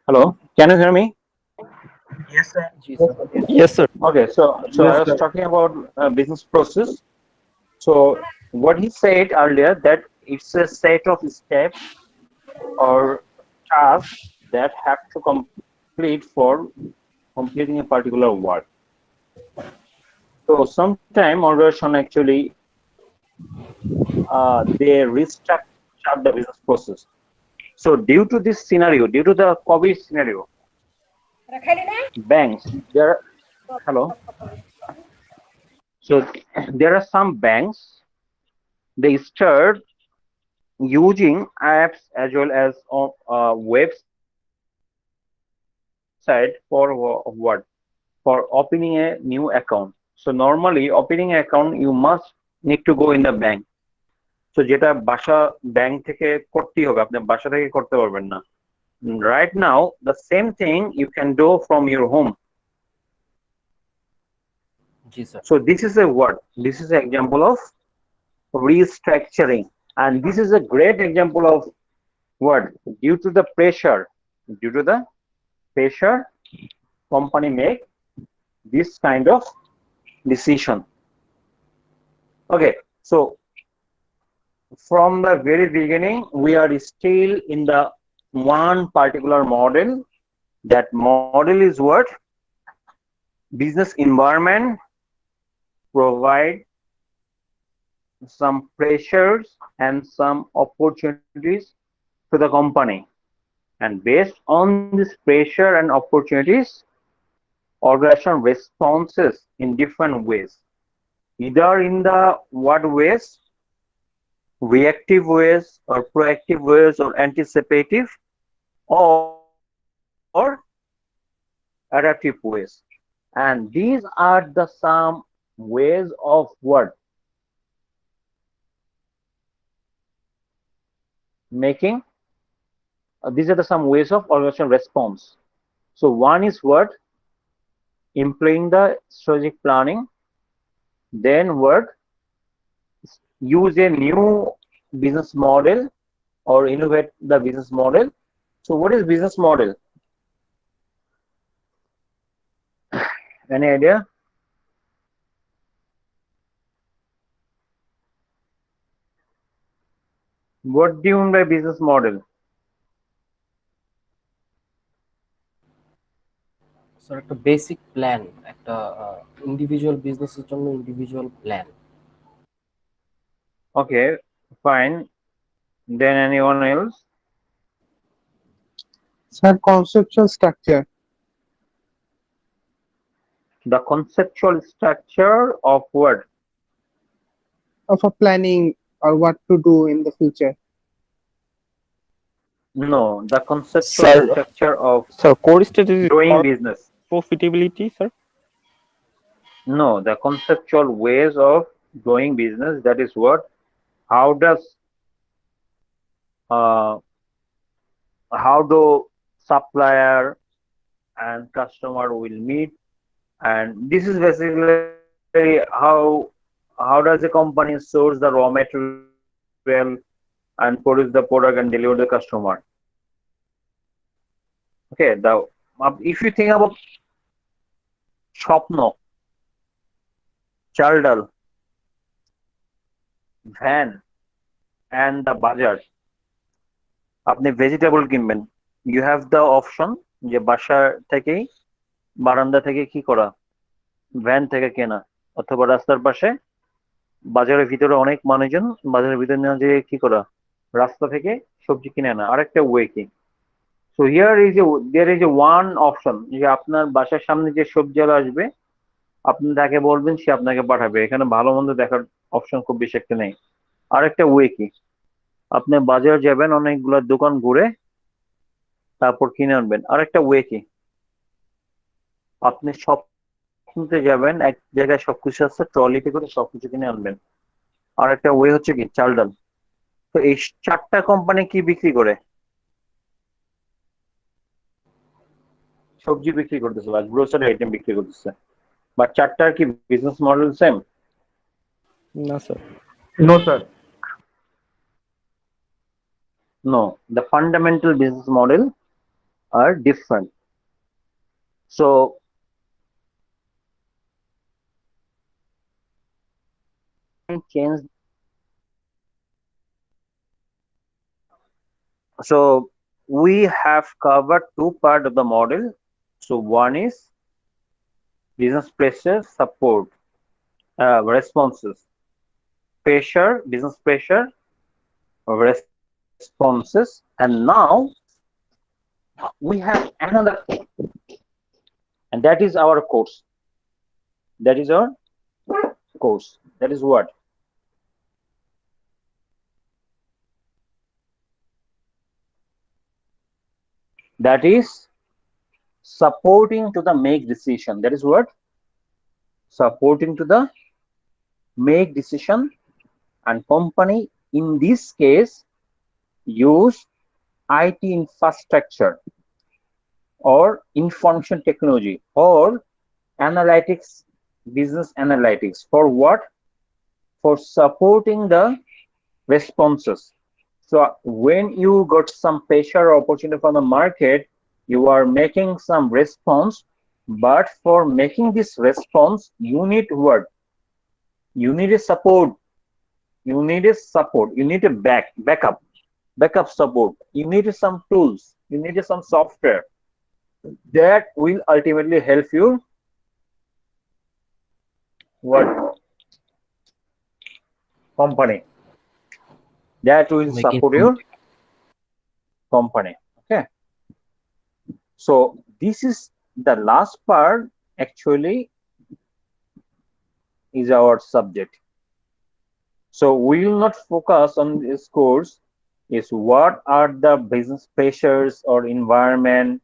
Hello, can you hear me? Yes, sir. Yes, sir. Okay, so I was talking about business process. So what he said earlier that it's a set of steps or tasks that have to complete for completing a particular work. So sometime organization actually they restructure the business process. So due to this scenario, due to the COVID scenario, banks there. Hello. So there are some banks they start using apps as well as website for what? For opening a new account. So normally opening an account you must need to go in the bank. So যেটা বাসা bank থেকে করতেই হবে, আপনি বাসা থেকে করতে পারবেন না. Right now the same thing you can do from your home. G sir. So this is a what? This is an example of restructuring, and this is a great example of what? Due to the pressure, company make this kind of decision. Okay, so from the very beginning we are still in the one particular model. That model is what? Business environment provide some pressures and some opportunities to the company, and based on this pressure and opportunities organization responses in different ways, either in the what ways? Reactive ways or proactive ways or anticipative or adaptive ways. And these are the some ways of what? Making these are the some ways of organization response. So one is what? Employing the strategic planning, then what? Use a new business model or innovate the business model. So what is business model? Any idea? What do you mean by business model? Sir একটা basic plan, একটা individual বিজনেসের জন্য individual plan. Okay, fine. Then anyone else? Sir, conceptual structure. The conceptual structure of what? Of a planning or what to do in the future. No, the conceptual structure of core strategy growing business. profitability, sir. No, the conceptual ways of growing business. That is what? How does how do supplier and customer will meet, and this is basically how does a company source the raw material and produce the product and deliver the customer. Okay, if you think about Shopno, Chaldal, Van and the Bajar, আপনি vegetable কিনবেন, you have the option যে বাসা থেকেই বারান্দা থেকে কি করা, van থেকে কেনা, অথবা রাস্তার পাশে বাজারের ভিতরে অনেক মানুষজন বাজারের ভিতরে না যে কি করা, রাস্তা থেকে সবজি কিনে আনা। আরেকটা ওয়ে কি? So here is there is a one option যে আপনার বাসার সামনে যে সবজিওয়ালা আসবে আপনি তাকে বলবেন, সে আপনাকে পাঠাবে। এখানে ভালো মন্দ দেখার অপশন খুব বেশি একটা নেই। আরেকটা ওয়ে কি? আপনি বাজার যাবেন, অনেকগুলো দোকান ঘুরে তারপর কিনে আনবেন। আরেকটা ওয়ে কি? আপনি সব কিনতে যাবেন, এক জায়গায় সবকিছু আছে, ট্রলিতে করে সবকিছু কিনে আনবেন। আরেকটা ওয়ে হচ্ছে কি? চাল ডাল। তো এই চারটা কোম্পানি কি বিক্রি করে? সবজি বিক্রি করতেছে বা গ্রোসারি আইটেম বিক্রি করতেছে, বাট চারটার কি বিজনেস মডেল সেম? না sir. No, sir. No, the fundamental business model are different. So change So we have covered two parts of the model. So one is business pressure support responses, business pressure responses, and now we have another thing, and that is our course. That is our course. That is what? That is supporting to the make decision. That is what? Supporting to the make decision, and company in this case use IT infrastructure or information technology or analytics, business analytics for what? For supporting the responses. So when you got some pressure or opportunity from the market, you are making some response, but for making this response, you need what? You need a support. You need a support. You need a backup support. You need some tools. You need some software that will ultimately help you what? Company. That will Making support your company. Okay. So this is the last part actually is our subject. So we will not focus on this course is what are the business pressures or environment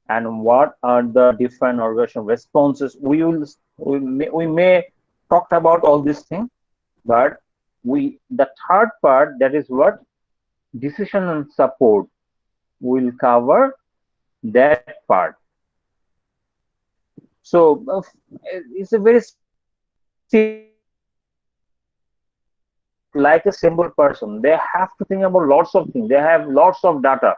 and what are the different organization responses. We may talk about all these things, but the third part, that is what? Decision and support, will cover that part. So it's a very like a simple person. They have to think about lots of things. They have lots of data.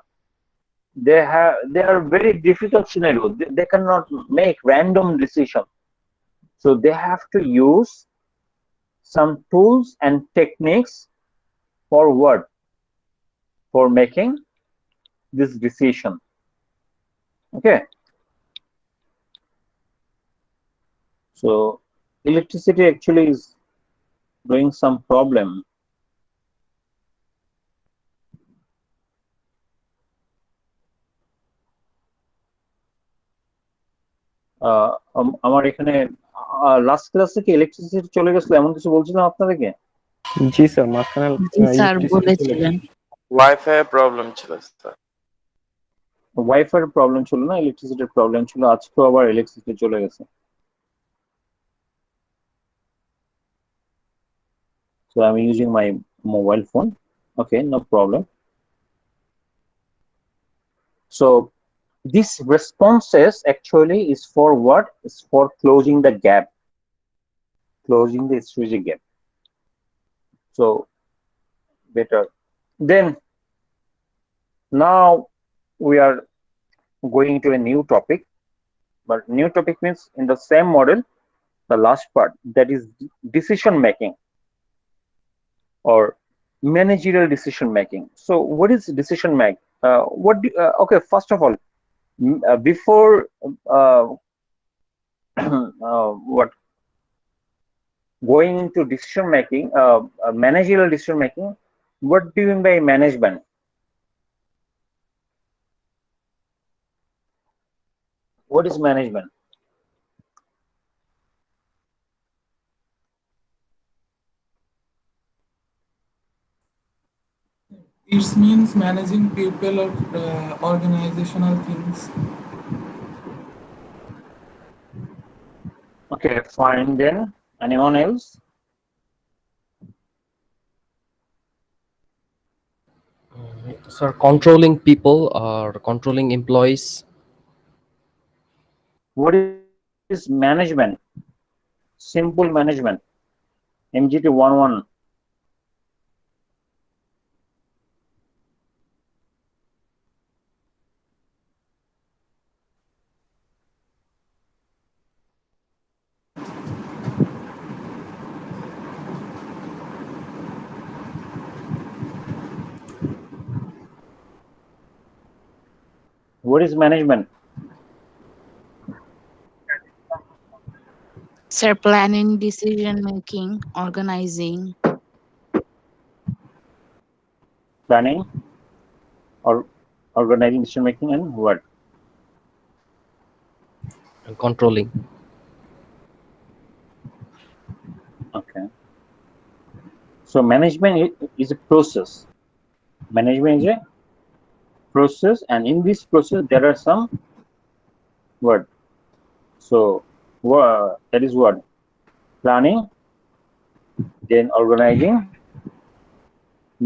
They are very difficult scenarios. They cannot make random decision. So they have to use some tools and techniques for what? For making this decision. Okay. So electricity actually is doing some problem. আমার এখানে last ক্লাসে কি electricity চলে গেছিল এমন কিছু বলছিলাম আপনাদেরকে? জি স্যার, মাঝখানে জি স্যার electricity চলে বলেছিলেন। ওয়াইফাই প্রবলেম ছিল স্যার। ওয়াইফাই প্রবলেম ছিল না, ইলেকট্রিসিটির প্রবলেম ছিল। আজকেও আবার ইলেকট্রিসিটি চলে গেছে। So I'm using my mobile phone. Okay, no problem. So this responses actually is for what? Is for closing the gap, closing the strategic gap. So better. Then now we are going to a new topic, but new topic means in the same model, the last part, that is decision making or managerial decision making. So what is decision making? Okay, first of all, before what going into decision making, managerial decision making, what do you mean by management? What is management? It means managing people or organizational things. Okay, fine then. Anyone else? Sir, controlling people or controlling employees. What is management? Simple management. MGT 11. What is management? Sir, planning, decision making, organizing. Planning or organizing, decision making, and what? And controlling. Okay. So management is a process. Management is a process, and in this process there are some what? So that is what? Planning, then organizing,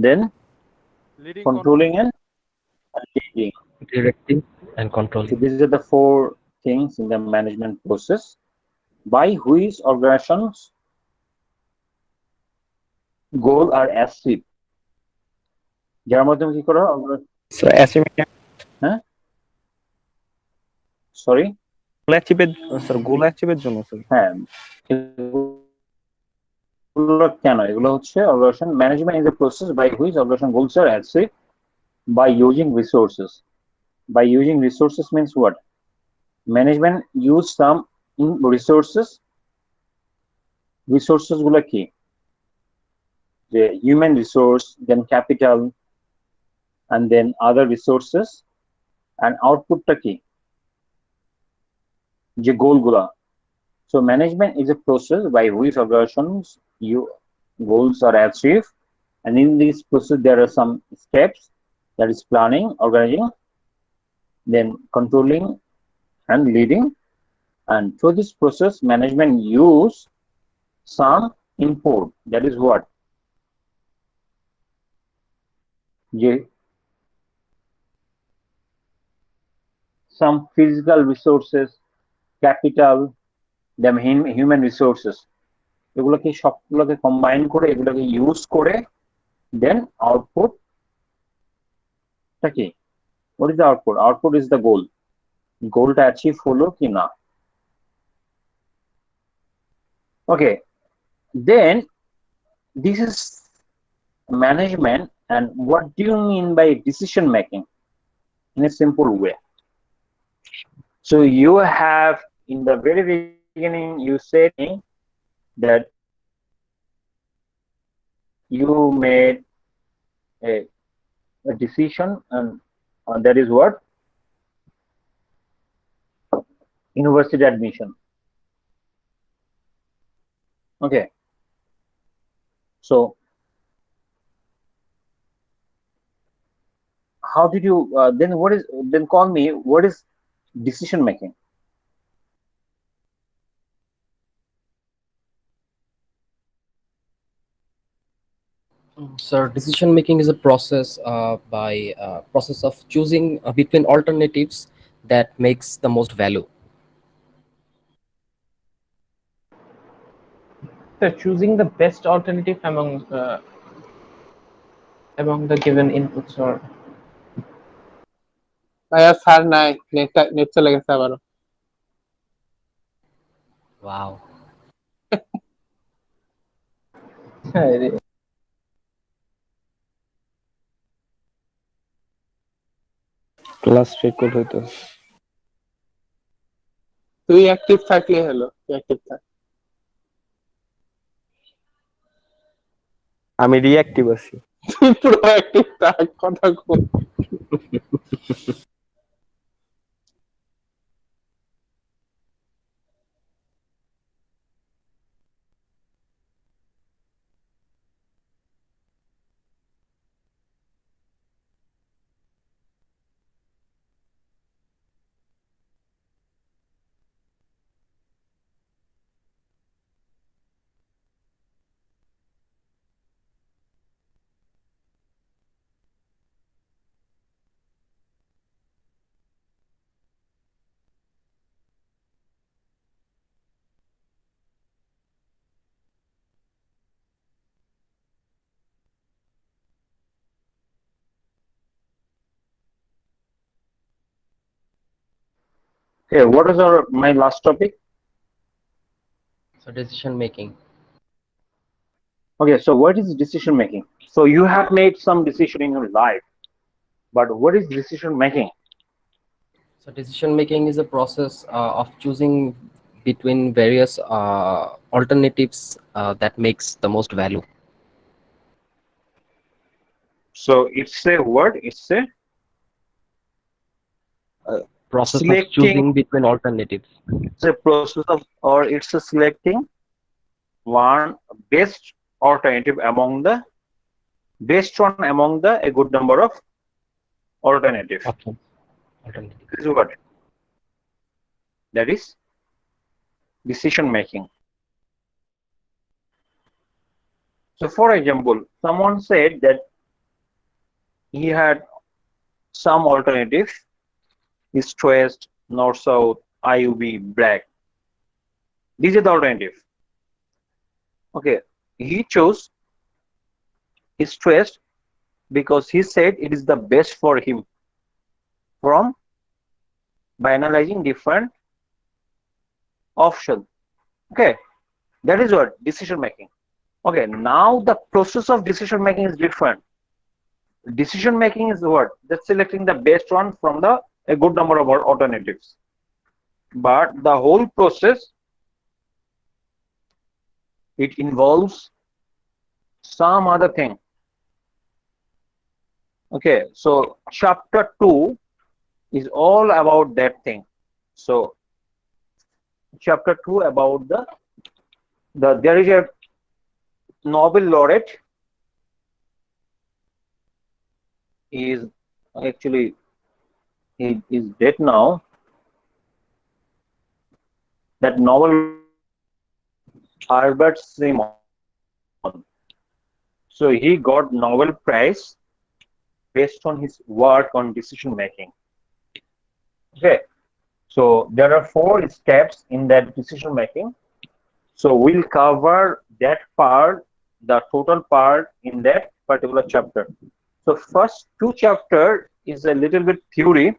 then Leading controlling and leading. Directing and So controlling. these are the four things in the management process by which organizations goal are achieved. যার মাধ্যমে কি করা হয়? Sir achievement হ্যাঁ, sorry, গোল অ্যাচিভের sir গোল অ্যাচিভের জন্য sir. হ্যাঁ, এগুলো কেন? এগুলো হচ্ছে organization management is a process by which organization goals are achieved by using resources. By using resources means what? Management use some resources. Resources গুলো কি? The human resource, then capital, and then other resources, and outputটা কি? যে গোলগুলা. So management is a process by which organizations goals are achieved, and in this process there are some steps, that is planning, organizing, then controlling and leading, and through this process management use some input, that is what? Some physical resources, capital, then human resources, এগুলোকে সবগুলোকে combine করে এগুলোকে use করে দেন output কি? what is the output? Output is the goal. গোলটা achieve হলো কি না? Okay, then this is management. And what do you mean by decision making in a simple way? So you have, in the very beginning you said that you made a decision, and that is what? University admission. Okay, so how did you then what is, then call me, what is decision making? Sir, decision making is a process process of choosing between alternatives that makes the most value. So choosing the best alternative among the given inputs or ভাইয়া sir নাই, net চলে গেছে আবারও। Wow. Class record হইতো। তুই active থাকলে হলো, active থাক। আমি রিঅ্যাক্টিভ আছি। তুই পুরো অ্যাক্টিভ থাক, কথা কই। Okay, what is my last topic? So decision making. Okay, so what is decision making? So you have made some decision in your life, but what is decision making? So decision making is a process of choosing between various alternatives that makes the most value. So it's a word, it's a Process of selecting, choosing between alternatives. it's a process of, or it's a selecting one best alternative among the best one among the a good number of alternative. Options. Alternative. This is what that is decision making. So for example, someone said that he had some alternative, east west, north south, IUV, black. These are the alternative. Okay, he chose east west because he said it is the best for him from by analyzing different options. Okay, that is what decision making. Okay, now the process of decision making is different. Decision making is what? Just selecting the best one from the a good number of alternatives. But the whole process, it involves some other thing. Okay, so chapter 2 is all about that thing. So chapter 2 about the there is a Nobel laureate is actually he is dead now. That Nobel Albert Simon. So he got Nobel Prize based on his work on decision making. Okay, so there are 4 steps in that decision making. So we'll cover that part, the total part in that particular chapter. So first 2 chapter is a little bit theory.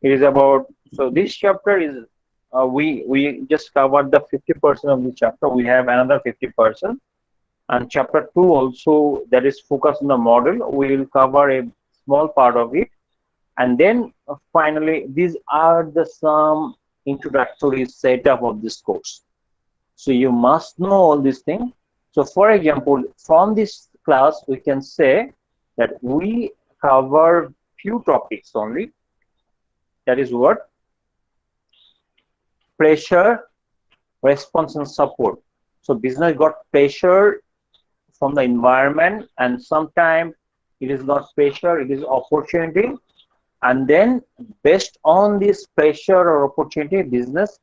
It is about, so this chapter is we just covered the 50% of the chapter. We have another 50%, and chapter 2 also, that is focused on the model. We will cover a small part of it, and then finally these are the some introductory setup of this course. So you must know all these things. So for example, from this class we can say that we cover few topics only. That is what? Pressure, response and support. So business got pressure from the environment, and sometimes it is not pressure, it is opportunity, and then based on this pressure or opportunity, business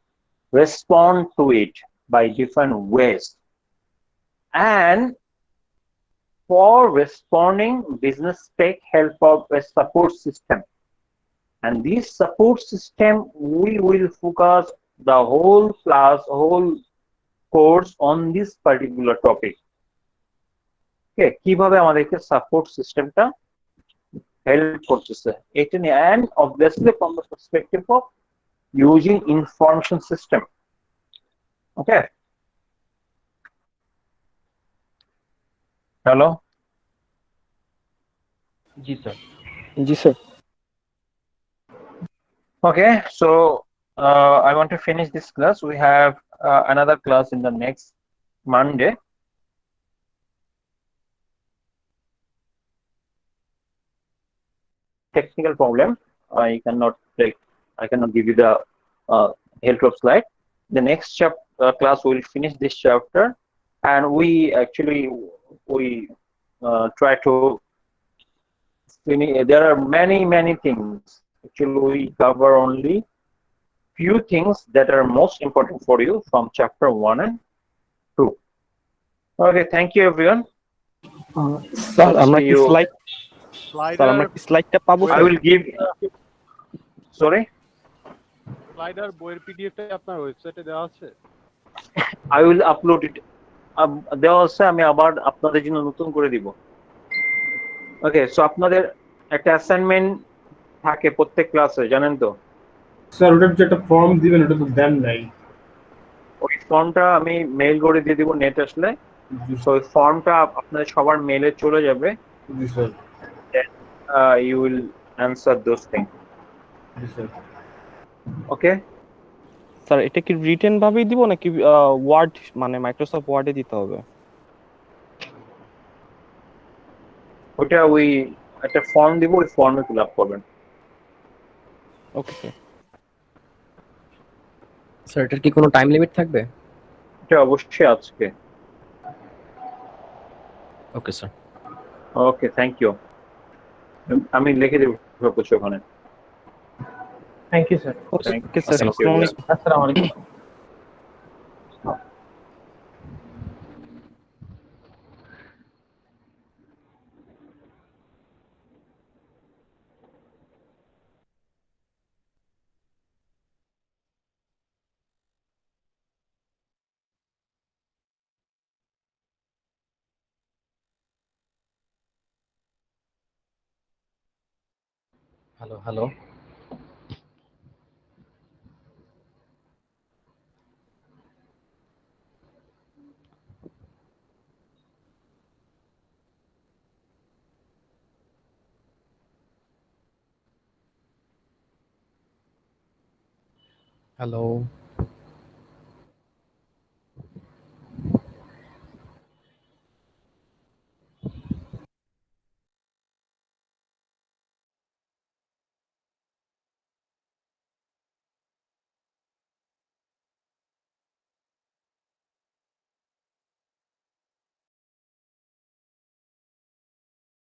respond to it by different ways. And for responding, business take help of a support system, and this support system we will focus the whole class, whole course on this particular topic. Okay, কিভাবে আমাদেরকে support সিস্টেমটা help করতেছে এটা নিয়ে, and obviously from the perspective of using information system. Okay, hello. Ji sir. G sir. Okay, so I want to finish this class. We have another class in the next Monday. Technical problem. I cannot give you the help of slide. The next class will finish this chapter, and we actually try to finish. There are many things. Actually, we cover only few things that are most important for you from chapter 1 and 2. Okay, thank you everyone. Sir আমরা কি slide স্লাইডটা পাবো? I will give. Sorry. Slider বইয়ের পিডিএফটা আপনার ওয়েবসাইটে দেওয়া আছে? I will upload it. দেওয়া আছে, আমি আবার আপনাদের জন্য নতুন করে দিব। ওকে, সো আপনাদের একটা অ্যাসাইনমেন্ট থাকে প্রত্যেক ক্লাসে, জানেন তো? স্যার ওটার যে একটা ফর্ম দিবেন ওটা তো দেন নাই। ওই ফর্মটা আমি মেইল করে দিয়ে দিব নেট আসলে। সো ওই ফর্মটা আপনাদের সবার মেইলে চলে যাবে। জি sir. You will answer those things. Yes, sir. Okay, sir এটা কি রিটেন ভাবেই দিব নাকি ওয়ার্ড মানে মাইক্রোসফট ওয়ার্ডে দিতে হবে? ওটা ওই একটা ফর্ম দিব, ওই ফর্মে ফিল আপ করবেন। Okay sir. স্যার এটার কি কোনো টাইম লিমিট থাকবে? এটা অবশ্যই আজকে। Okay sir. Okay, thank you. আমি লিখে দেবো সব কিছু ওখানে। Thank you sir. Okay sir, thank you. আসসালামু আলাইকুম। আসসালামু আলাইকুম। Hello hello. হ্যালো।